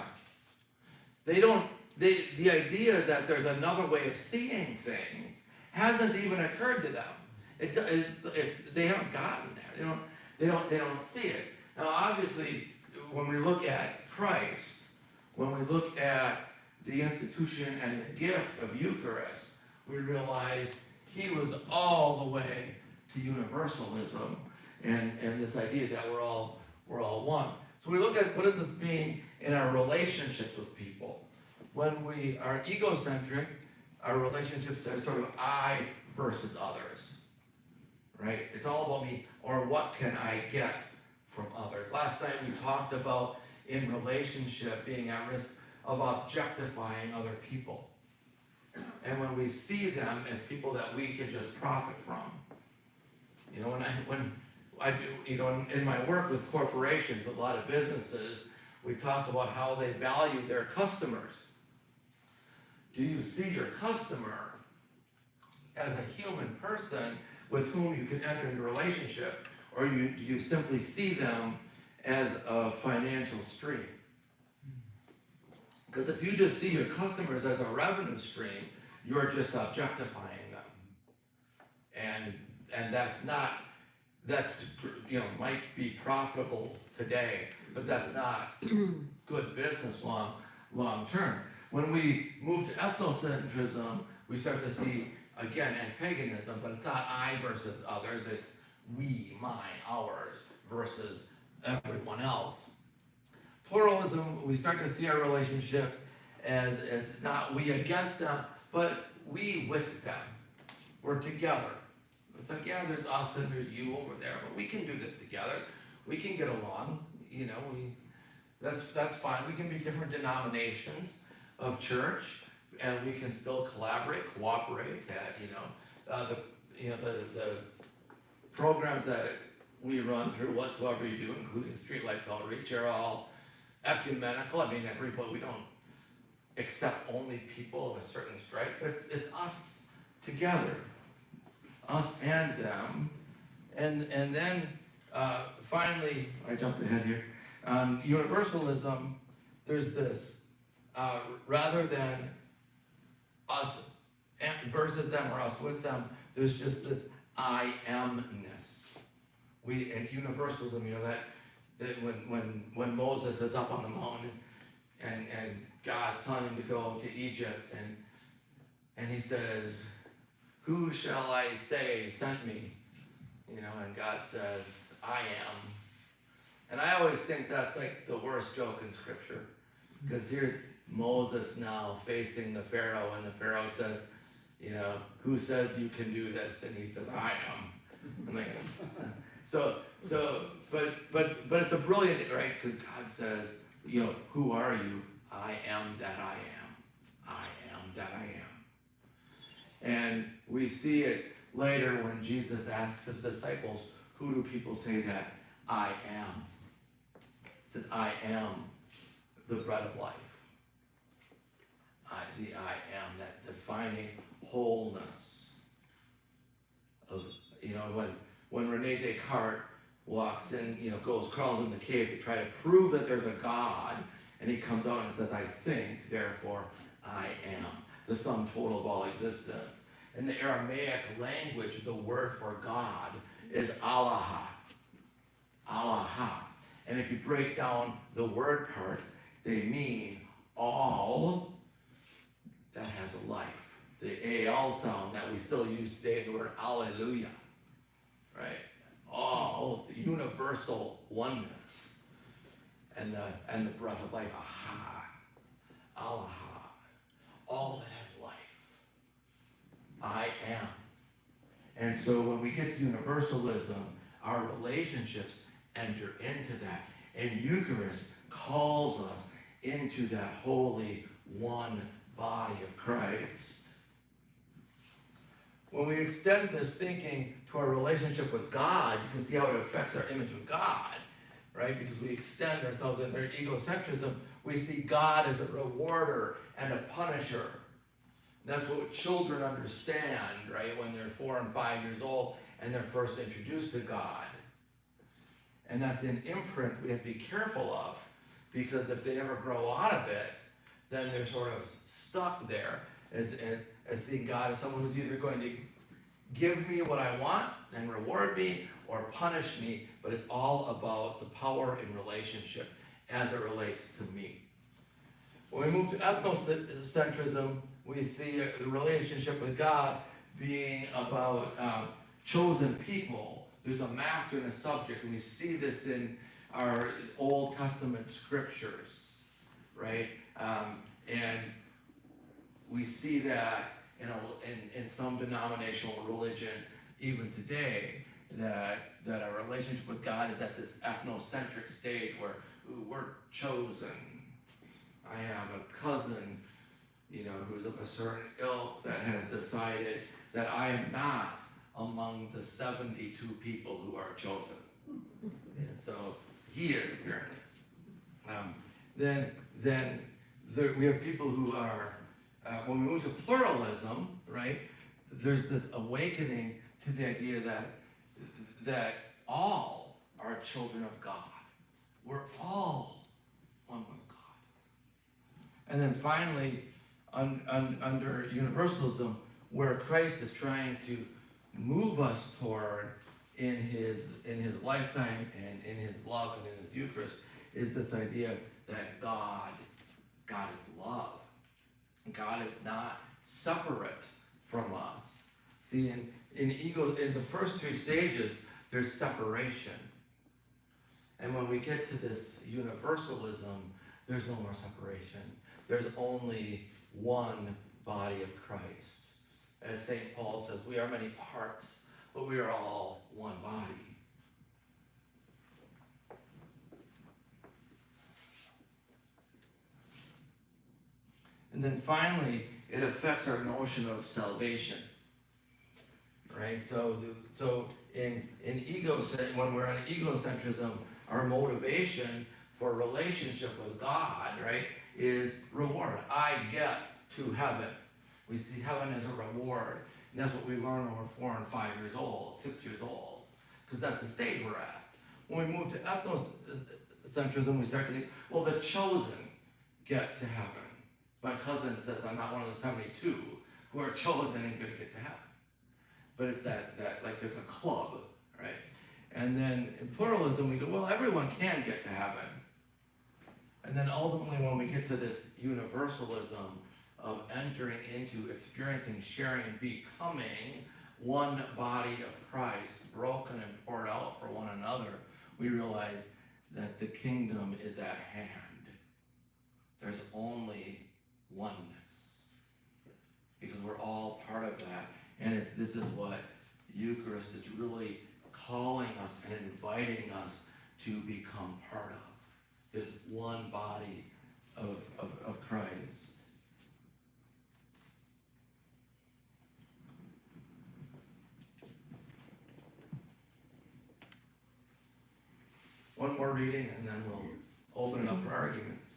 The idea that there's another way of seeing things hasn't even occurred to them. They haven't gotten there. They don't see it. Now, obviously, when we look at Christ, when we look at the institution and the gift of Eucharist, we realize he was all the way to universalism and this idea that we're all one. So we look at what does this mean in our relationships with people. When we are egocentric, our relationships are sort of I versus others, right? It's all about me, or what can I get from others. Last night we talked about in relationship being at risk of objectifying other people. And when we see them as people that we can just profit from. You know, when I do, you know, in my work with corporations, a lot of businesses, we talk about how they value their customers. Do you see your customer as a human person with whom you can enter into a relationship, or do you simply see them as a financial stream? Because if you just see your customers as a revenue stream, you're just objectifying them. And that's might be profitable today, but that's not good business long term. When we move to ethnocentrism, we start to see again, antagonism, but it's not I versus others, it's we, mine, ours, versus everyone else. Pluralism, we start to see our relationship as not we against them, but we with them. We're together. It's like, yeah, there's us and there's you over there, but we can do this together. We can get along, you know, that's fine. We can be different denominations of church, and we can still collaborate, cooperate, the programs that we run through whatsoever you do, including streetlights outreach, are all ecumenical. I mean, everybody, we don't accept only people of a certain stripe. It's us together, us and them. And then finally, I jumped ahead here. Universalism, there's this, rather than us versus them or us with them, there's just this I amness. In universalism, you know, that when Moses is up on the mountain and God's telling him to go to Egypt, and he says, who shall I say sent me? You know, and God says, I am. And I always think that's like the worst joke in Scripture, because here's Moses now facing the Pharaoh, and the Pharaoh says, you know, who says you can do this? And he says, I am. I'm like, but it's a brilliant, right? Because God says, you know, who are you? I am that I am. I am that I am. And we see it later when Jesus asks his disciples, who do people say that I am? He says, I am the bread of life. The I am, that defining wholeness of, you know, when Rene Descartes walks in, you know, crawls in the cave to try to prove that there's a God, and he comes out and says, I think, therefore I am, the sum total of all existence. In the Aramaic language, the word for God is Allah. Allah. And if you break down the word parts, they mean all that has a life. The al sound that we still use today, the word alleluia, right? All, the universal oneness, and the breath of life, aha, Allah, all that has life. I am. And so when we get to universalism, our relationships enter into that. And Eucharist calls us into that holy one body of Christ. When we extend this thinking to our relationship with God, you can see how it affects our image of God, right? Because we extend ourselves in their egocentrism. We see God as a rewarder and a punisher. That's what children understand, right? When they're 4 and 5 years old and they're first introduced to God. And that's an imprint we have to be careful of, because if they never grow out of it, then they're sort of stuck there as seeing God as someone who's either going to give me what I want and reward me, or punish me, but it's all about the power in relationship as it relates to me. When we move to ethnocentrism, we see the relationship with God being about chosen people. There's a master and a subject, and we see this in our Old Testament scriptures, right? And we see that in some denominational religion, even today, that our relationship with God is at this ethnocentric stage where we're chosen. I have a cousin, you know, who's of a certain ilk that has decided that I am not among the 72 people who are chosen. And so he is, apparently. Then we have people who are, when we move to pluralism, right, there's this awakening to the idea that all are children of God. We're all one with God. And then finally, under universalism, where Christ is trying to move us toward in his lifetime and in his love and in his Eucharist, is this idea that God is love. God is not separate from us. See, in ego, in the first three stages, there's separation. And when we get to this universalism, there's no more separation. There's only one body of Christ. As St. Paul says, we are many parts, but we are all one body. And then finally, it affects our notion of salvation. Right? So in when we're in egocentrism, our motivation for relationship with God, right, is reward. I get to heaven. We see heaven as a reward. And that's what we learn when we're 4 and 5 years old, 6 years old, because that's the stage we're at. When we move to ethnocentrism, we start to think, well, the chosen get to heaven. My cousin says I'm not one of the 72 who are chosen and going to get to heaven. But it's that like there's a club, right? And then in pluralism, we go, well, everyone can get to heaven. And then ultimately, when we get to this universalism of entering into experiencing, sharing, becoming one body of Christ, broken and poured out for one another, we realize that the kingdom is at hand. There's only oneness, because we're all part of that. And this is what Eucharist is really calling us and inviting us to become part of, this one body of Christ. One more reading and then we'll open it up for arguments.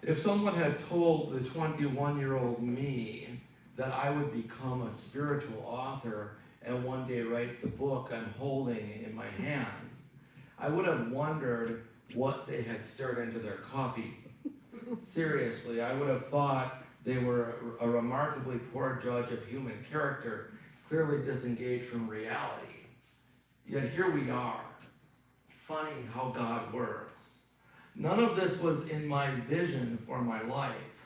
If someone had told the 21-year-old me that I would become a spiritual author and one day write the book I'm holding in my hands, I would have wondered what they had stirred into their coffee. Seriously, I would have thought they were a remarkably poor judge of human character, clearly disengaged from reality. Yet here we are. Funny how God works. None of this was in my vision for my life.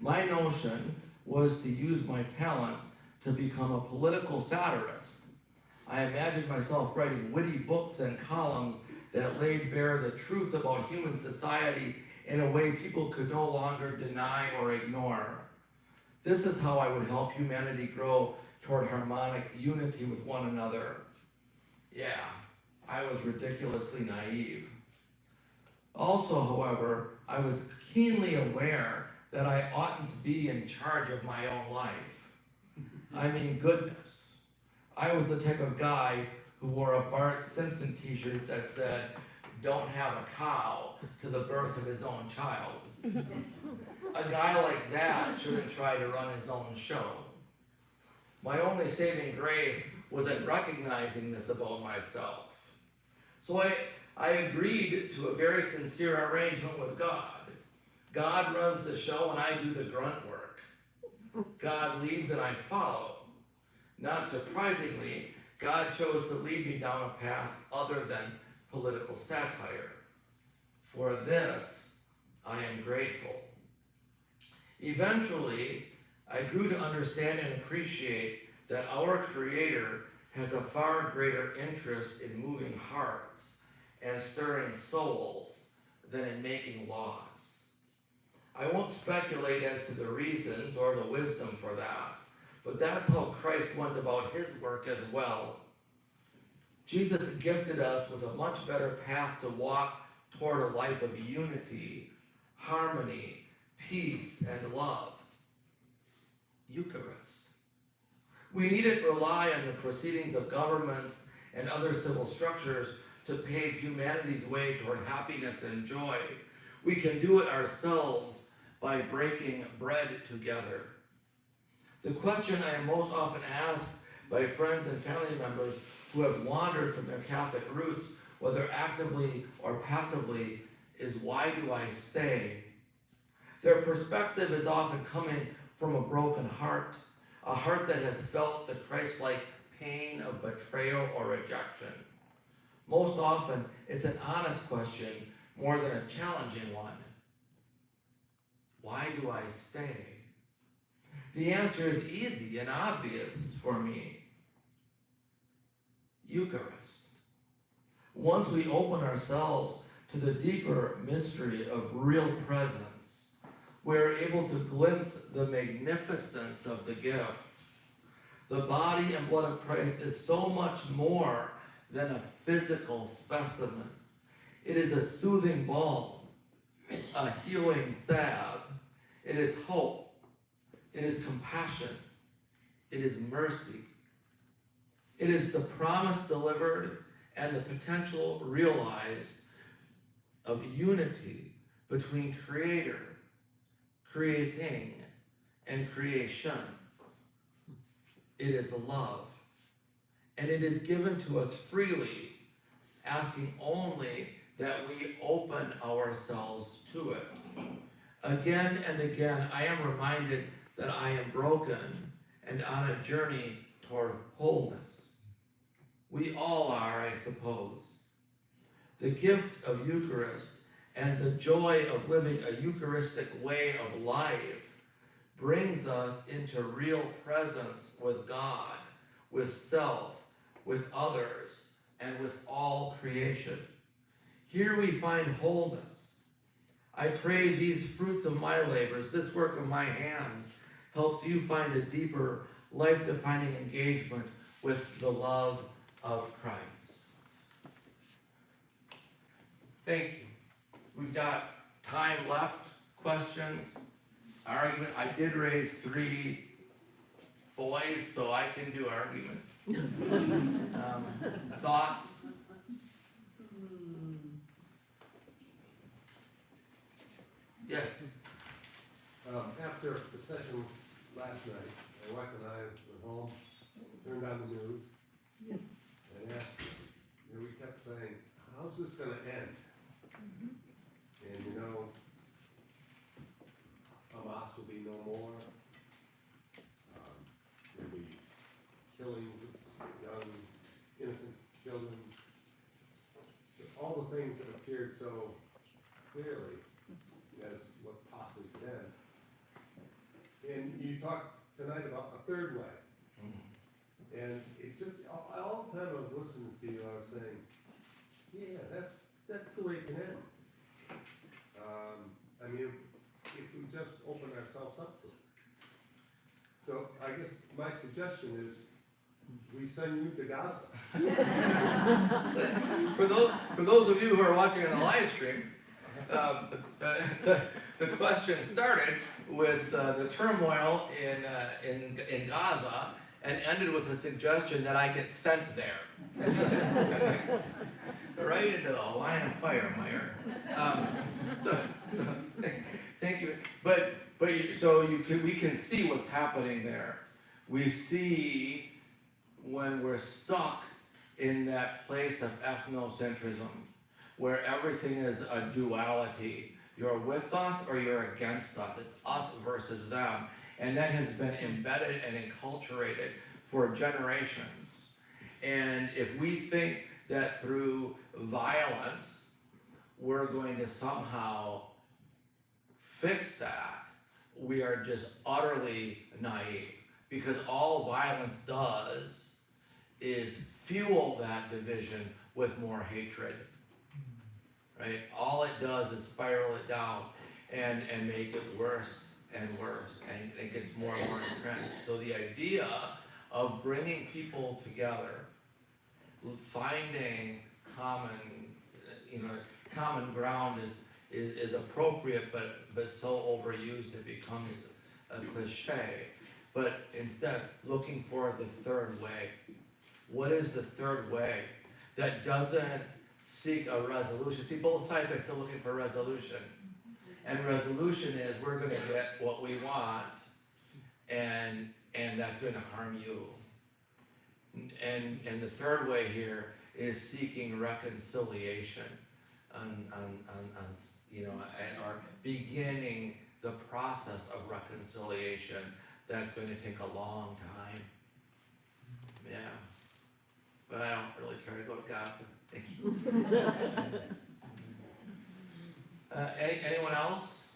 My notion was to use my talents to become a political satirist. I imagined myself writing witty books and columns that laid bare the truth about human society in a way people could no longer deny or ignore. This is how I would help humanity grow toward harmonic unity with one another. Yeah, I was ridiculously naive. Also, however, I was keenly aware that I oughtn't to be in charge of my own life. I mean, goodness. I was the type of guy who wore a Bart Simpson t-shirt that said, "Don't have a cow," to the birth of his own child. A guy like that shouldn't try to run his own show. My only saving grace was in recognizing this about myself. So I agreed to a very sincere arrangement with God. God runs the show and I do the grunt work. God leads and I follow. Not surprisingly, God chose to lead me down a path other than political satire. For this, I am grateful. Eventually, I grew to understand and appreciate that our Creator has a far greater interest in moving hearts and stirring souls than in making laws. I won't speculate as to the reasons or the wisdom for that, but that's how Christ went about his work as well. Jesus gifted us with a much better path to walk toward a life of unity, harmony, peace, and love. Eucharist. We needn't rely on the proceedings of governments and other civil structures to pave humanity's way toward happiness and joy. We can do it ourselves by breaking bread together. The question I am most often asked by friends and family members who have wandered from their Catholic roots, whether actively or passively, is why do I stay? Their perspective is often coming from a broken heart, a heart that has felt the Christ-like pain of betrayal or rejection. Most often, it's an honest question more than a challenging one. Why do I stay? The answer is easy and obvious for me. Eucharist. Once we open ourselves to the deeper mystery of real presence, we're able to glimpse the magnificence of the gift. The body and blood of Christ is so much more than a physical specimen. It is a soothing balm, a healing salve. It is hope. It is compassion. It is mercy. It is the promise delivered and the potential realized of unity between Creator, creating, and creation. It is love, and it is given to us freely, asking only that we open ourselves to it. Again and again, I am reminded that I am broken and on a journey toward wholeness. We all are, I suppose. The gift of Eucharist and the joy of living a Eucharistic way of life brings us into real presence with God, with self, with others, and with all creation. Here we find wholeness. I pray these fruits of my labors, this work of my hands, helps you find a deeper, life-defining engagement with the love of Christ. Thank you. We've got time left. Questions? Argument. I did raise 3 boys, so I can do arguments. Thoughts? Yes. After the session last night, my wife and I were home, turned on the news, and asked, we kept saying, how's this gonna end? And Hamas will be no more. There'll be killing young, innocent children. All the things that appeared so clearly as what possibly could end. And you talked tonight about a third way. And it just, all the time I was listening to you, I was saying, yeah, that's the way it can end. If we just open ourselves up to it. So I guess my suggestion is we send you to Gaza. For those of you who are watching on the live stream, the question started with the turmoil in Gaza and ended with a suggestion that I get sent there. Right into the line of fire, Meyer. Thank you. But we can see what's happening there. We see when we're stuck in that place of ethnocentrism, where everything is a duality. You're with us or you're against us. It's us versus them. And that has been embedded and enculturated for generations. And if we think that through violence, we're going to somehow fix that, we are just utterly naive. Because all violence does is fuel that division with more hatred. Right? All it does is spiral it down and make it worse and worse, and it gets more and more entrenched. So the idea of bringing people together, finding common ground is appropriate, but so overused it becomes a cliche. But instead, looking for the third way. What is the third way that doesn't seek a resolution? See, both sides are still looking for resolution. And resolution is we're going to get what we want, and that's going to harm you. And the third way here is seeking reconciliation, or beginning the process of reconciliation. That's going to take a long time. Yeah. But I don't really care to go to Gaza. Thank you. Anyone else?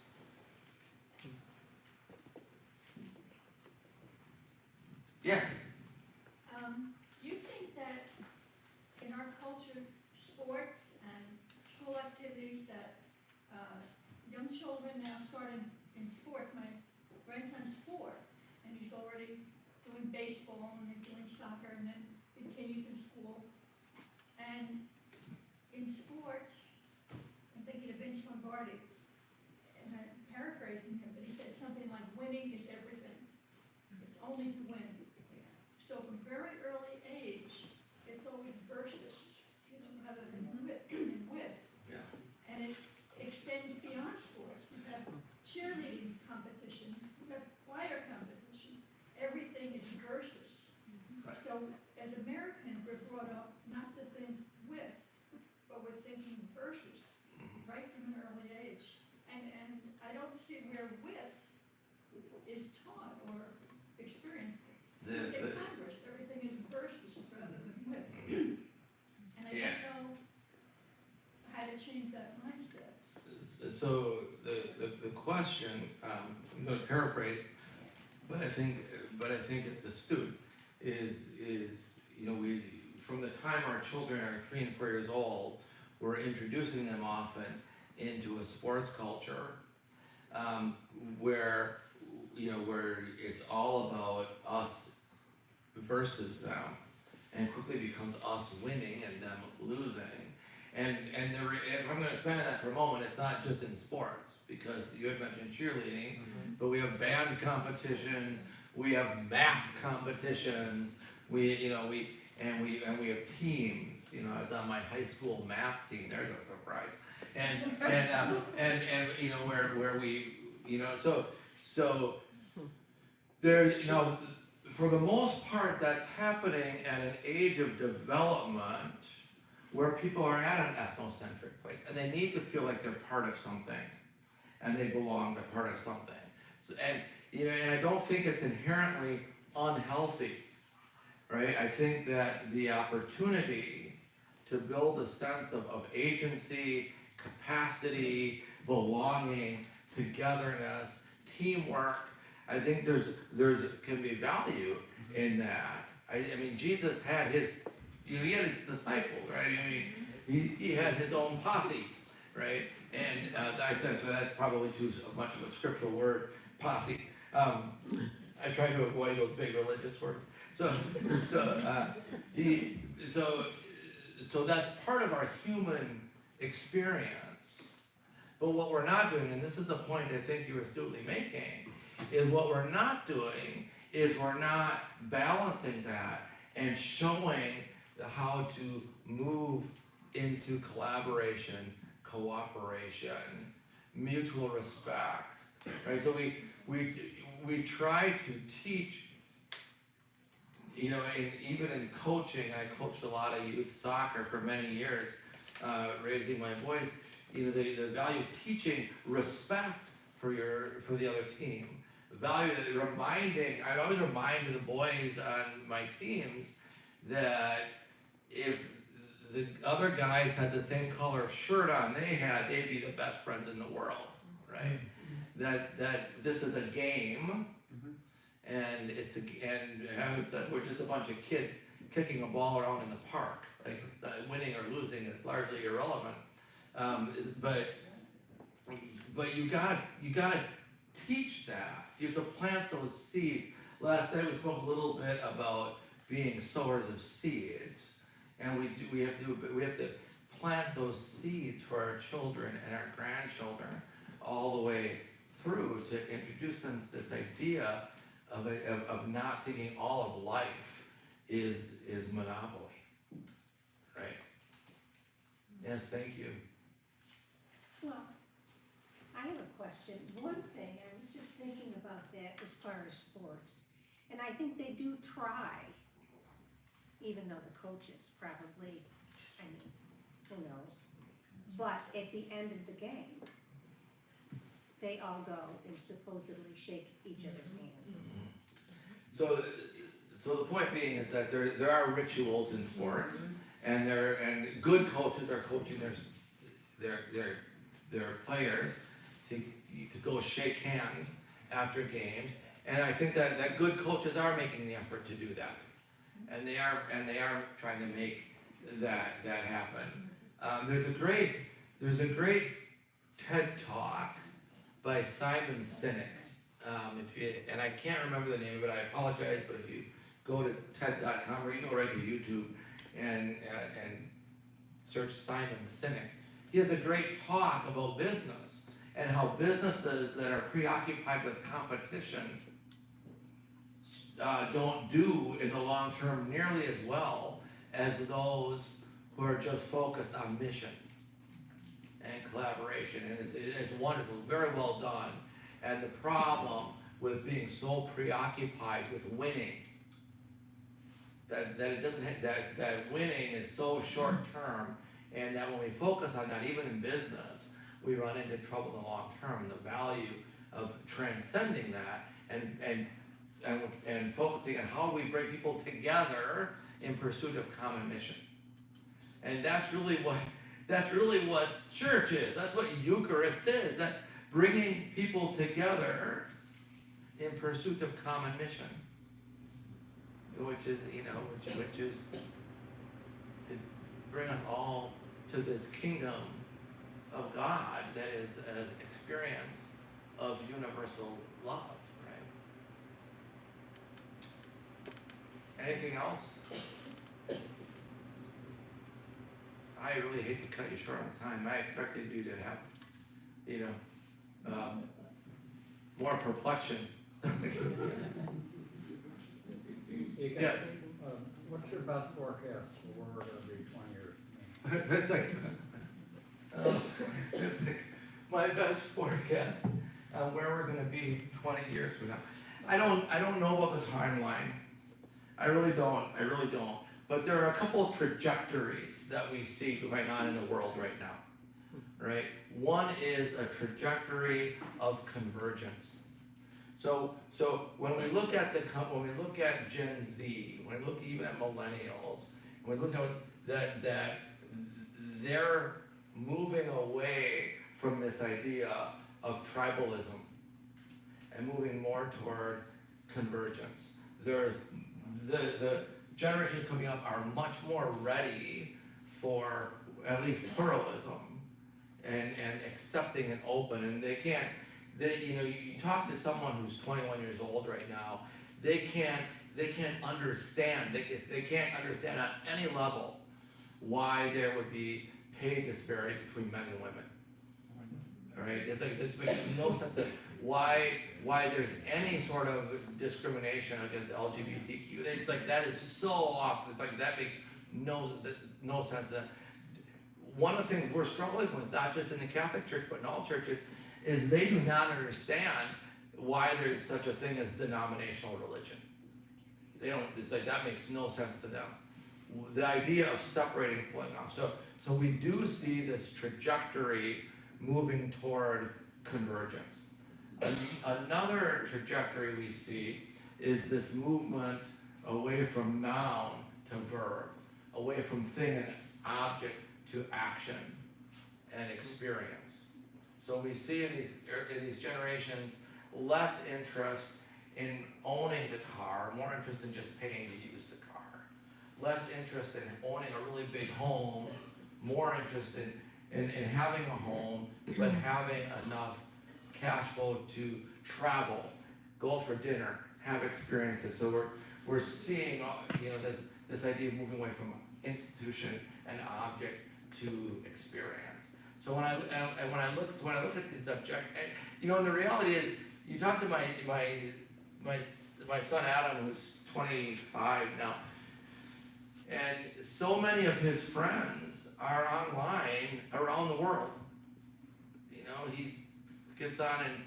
grandson's 4, and he's already doing baseball and then doing soccer and then continues in school. And in sports, I'm thinking of Vince Lombardi, and I'm paraphrasing him, but he said something like, winning is everything. It's only to win. So from very early age, it's always versus, rather than with. Yeah. And it extends beyond sports. You have cheerleading competition, you have choir competition. Everything is versus. Right. So as Americans, we're brought up not to think with, but we're thinking versus, right from an early age. And I don't see where with is taught or experienced. Look at Congress, everything is versus rather than with. And I don't know how to change that mindset. So the question, I'm going to paraphrase, but I think it's astute. Is we from the time our children are 3 and 4 years old, we're introducing them often into a sports culture where it's all about us versus them, and quickly becomes us winning and them losing. And if I'm going to expand on that for a moment, it's not just in sports, because you had mentioned cheerleading, but we have band competitions, we have math competitions, we have teams. I was on my high school math team. There's a surprise. And where we so there for the most part that's happening at an age of development where people are at an ethnocentric place and they need to feel like they're part of something and they belong, they're part of something. So, and I don't think it's inherently unhealthy, right? I think that the opportunity to build a sense of agency, capacity, belonging, togetherness, teamwork, I think there's can be value in that. I mean, Jesus had his, he had his disciples, right? I mean, he had his own posse, right? And I think that's probably too much of a scriptural word, posse. I try to avoid those big religious words. So that's part of our human experience. But what we're not doing, and this is the point I think you were astutely making, is what we're not doing is we're not balancing that and showing how to move into collaboration, cooperation, mutual respect, right? So we try to teach, even in coaching, I coached a lot of youth soccer for many years, raising my boys, the value of teaching respect for the other team. The value of I always remind the boys on my teams that if the other guys had the same color shirt on they'd be the best friends in the world, right? That this is a game, and we're just a bunch of kids kicking a ball around in the park. Like it's not winning or losing is largely irrelevant. But you gotta teach that. You have to plant those seeds. Last night we spoke a little bit about being sowers of seeds, and we have to plant those seeds for our children and our grandchildren all the way through to introduce them to this idea of not thinking all of life is monopoly, right? Yes, thank you. Well, I have a question. One thing, I was just thinking about that as far as sports, and I think they do try, even though the coaches probably, who knows, but at the end of the game, they all go and supposedly shake each other's hands. So the point being is that there are rituals in sports, and good coaches are coaching their players to go shake hands after games, and I think that good coaches are making the effort to do that, and they are trying to make that happen. There's a great TED Talk by Simon Sinek And I can't remember the name of it, I apologize, but if you go to TED.com or you go right to YouTube and search Simon Sinek, he has a great talk about business and how businesses that are preoccupied with competition don't do in the long term nearly as well as those who are just focused on mission and collaboration. And it's wonderful, very well done. And the problem with being so preoccupied with winning, that it doesn't that winning is so short term, and that when we focus on that, even in business, we run into trouble in the long term. And the value of transcending that and focusing on how we bring people together in pursuit of common mission. And that's really what church is. That's what Eucharist is. That bringing people together in pursuit of common mission, which is to bring us all to this kingdom of God that is an experience of universal love, right? Anything else? I really hate to cut you short on time. I expected you to have, more perplexion. Yeah. What's your best forecast for where we're gonna be 20 years? That's like, my best forecast on where we're gonna be 20 years from now. I don't know about the timeline. I really don't. But there are a couple of trajectories that we see going on in the world right now, right? One is a trajectory of convergence. So when we look at Gen Z, when we look even at millennials, when we look at that they're moving away from this idea of tribalism and moving more toward convergence. The generations coming up are much more ready for at least pluralism and accepting and open, and you talk to someone who's 21 years old right now, they can't understand on any level why there would be pay disparity between men and women. All right, it makes no sense that why there's any sort of discrimination against LGBTQ. It's like that is so off. It's like that makes no sense. That one of the things we're struggling with, not just in the Catholic Church but in all churches, is they do not understand why there's such a thing as denominational religion. They don't. It's like that makes no sense to them. The idea of separating and pulling off. So we do see this trajectory moving toward convergence. Another trajectory we see is this movement away from noun to verb, away from thing and object to action and experience. So we see in these generations less interest in owning the car, more interest in just paying to use the car. Less interest in owning a really big home, more interest in having a home, but having enough cash flow to travel, go for dinner, have experiences. So we're seeing this idea of moving away from institution and object to experience. So when I look at these objects, and the reality is, you talk to my son Adam, who's 25 now, and so many of his friends are online around the world. He gets on and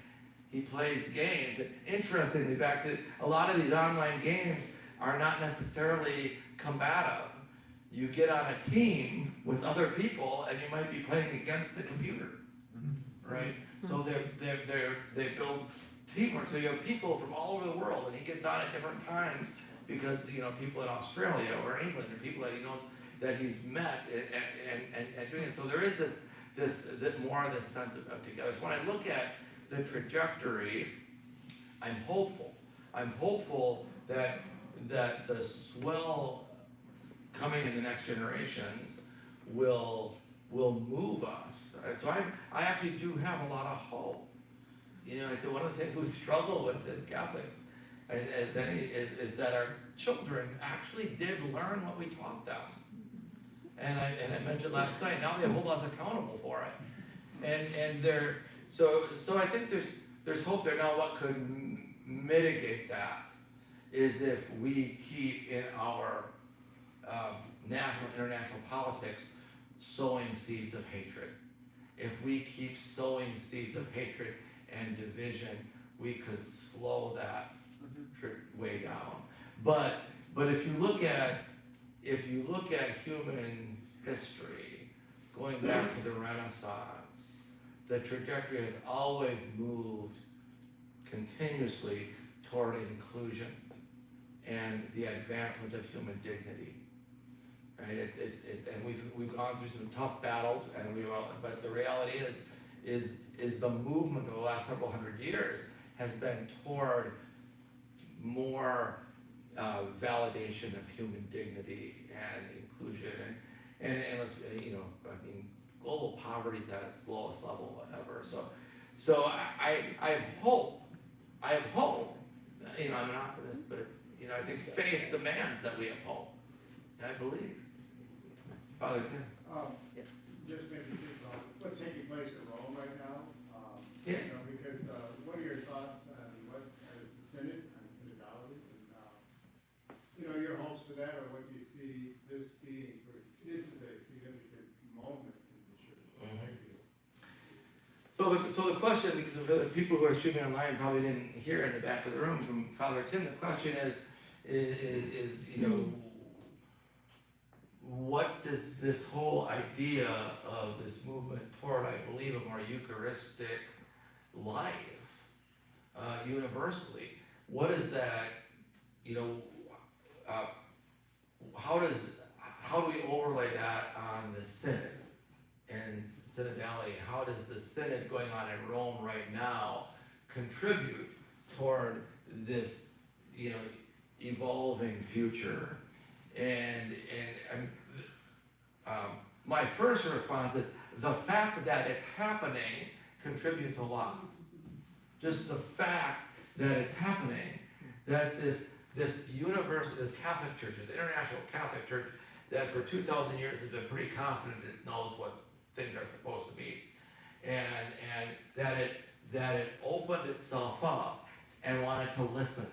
he plays games. And interestingly, back to a lot of these online games are not necessarily combative. You get on a team with other people and you might be playing against the computer, right? So they build teamwork. So you have people from all over the world, and he gets on at different times because people in Australia or England, or people that he knows that he's met and doing it. So there is this more of this sense of together. So when I look at the trajectory, I'm hopeful. I'm hopeful that the swell coming in the next generations will move us. So I actually do have a lot of hope. You know, I said, one of the things we struggle with as Catholics is that our children actually did learn what we taught them. And I mentioned last night, now they hold us accountable for it. And so I think there's hope there. Now what could mitigate that is if we keep in our national, international politics sowing seeds of hatred. If we keep sowing seeds of hatred and division, we could slow that way down. But if you look at human history, going back to the Renaissance, the trajectory has always moved continuously toward inclusion and the advancement of human dignity. Right? And we've gone through some tough battles, but the reality is the movement over the last several hundred years has been toward more validation of human dignity and inclusion, and let's, global poverty is at its lowest level ever. So I have hope. I have hope. I'm an optimist, but I think faith demands that we have hope. I believe. Father Tim. Just maybe think about what's taking place in Rome right now. Yeah. Because what are your thoughts on what is the synod, on synodality, and your hopes for that, or what do you see this being? This is a significant moment in the church. So the question, because the people who are streaming online probably didn't hear in the back of the room from Father Tim, the question is what does this whole idea of this movement toward, I believe, a more Eucharistic life, universally, what is that, how do we overlay that on the synod and synodality? How does the synod going on in Rome right now contribute toward this, evolving future? And my first response is the fact that it's happening contributes a lot. Just the fact that it's happening, that this universal, this Catholic Church, this International Catholic Church, that for 2,000 years has been pretty confident it knows what things are supposed to be, and that it opened itself up and wanted to listen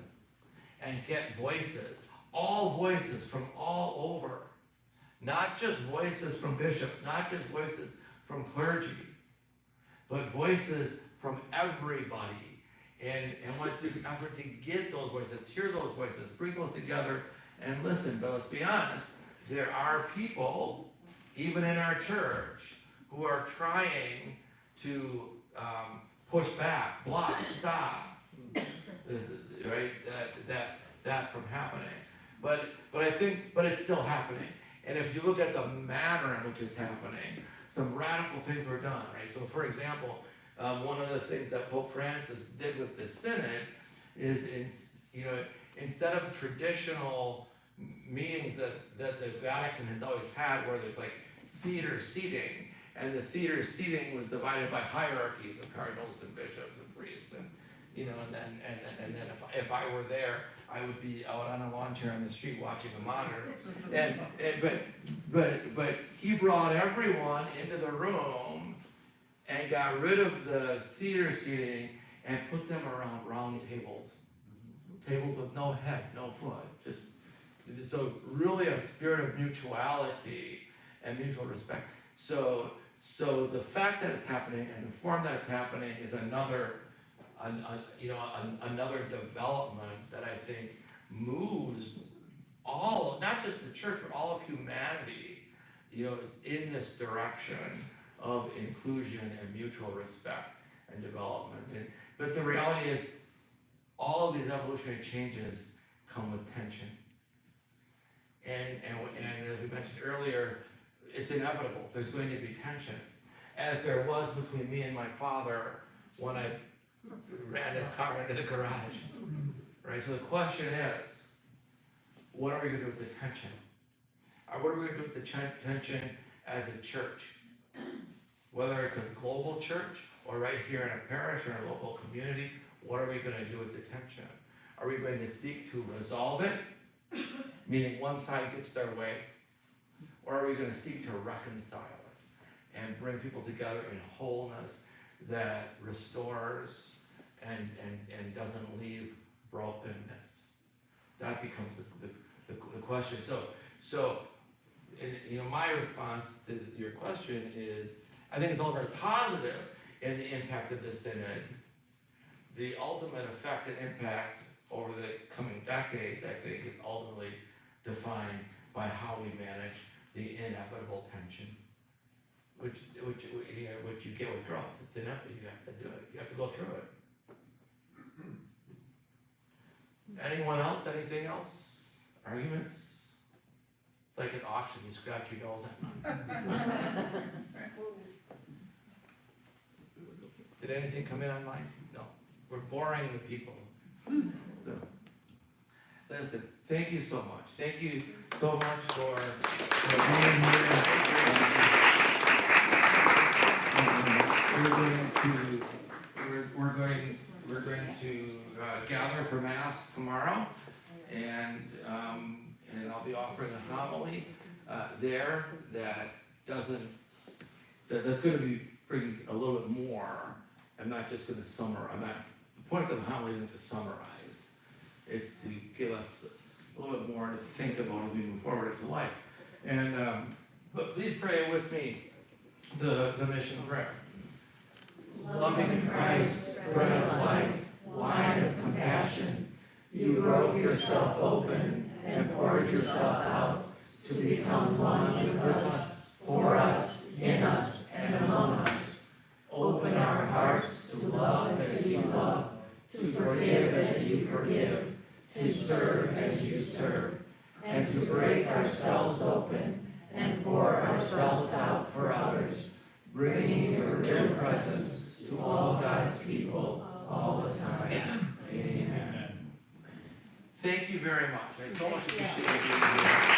and get voices, all voices from all over, not just voices from bishops, not just voices from clergy, but voices from everybody. And what's the effort to get those voices, hear those voices, bring those together and listen. But let's be honest, there are people, even in our church, who are trying to push back, block, stop, right? That from happening. But it's still happening. And if you look at the manner in which it's happening, some radical things were done, right? So for example, one of the things that Pope Francis did with the synod is, instead of traditional meetings that the Vatican has always had, where there's like theater seating, and the theater seating was divided by hierarchies of cardinals and bishops and priests, and and then if I were there, I would be out on a lawn chair on the street watching the monitor. But he brought everyone into the room and got rid of the theater seating and put them around round tables with no head, no foot. So really a spirit of mutuality and mutual respect. So the fact that it's happening and the form that it's happening is another development that I think moves all, not just the church, but all of humanity, in this direction of inclusion and mutual respect and development. But the reality is, all of these evolutionary changes come with tension. And as we mentioned earlier, it's inevitable. There's going to be tension, as there was between me and my father when I ran his car into the garage. Right? So the question is, what are we going to do with the tension? Or what are we going to do with the tension as a church? Whether it's a global church or right here in a parish or a local community, what are we gonna do with detention? Are we going to seek to resolve it, meaning one side gets their way? Or are we gonna seek to reconcile it and bring people together in wholeness that restores and doesn't leave brokenness? That becomes the question. So, my response to your question is, I think it's all very positive in the impact of the synod. The ultimate effect and impact over the coming decades, I think, is ultimately defined by how we manage the inevitable tension, which you get with growth. It's inevitable. You have to do it. You have to go through it. Anyone else? Anything else? Arguments? It's like an auction. You scratch your nose. Did anything come in online? No. We're boring the people. So, listen, thank you so much. Thank you so much for being here. We're going to gather for Mass tomorrow, and I'll be offering a homily there that's going to be bringing a little bit more. I'm not just going to summarize. The point of the homily isn't to summarize. It's to give us a little bit more to think about as we move forward into life. And but please pray with me the mission prayer. Loving Christ, bread of life, wine of compassion, you broke yourself open and poured yourself out to become one with us, for us, in us, and among us. Open our hearts to love as you love, to forgive as you forgive, to serve as you serve, and to break ourselves open and pour ourselves out for others, bringing your real presence to all God's people all the time. Amen. Thank you very much. I so much appreciate you being here.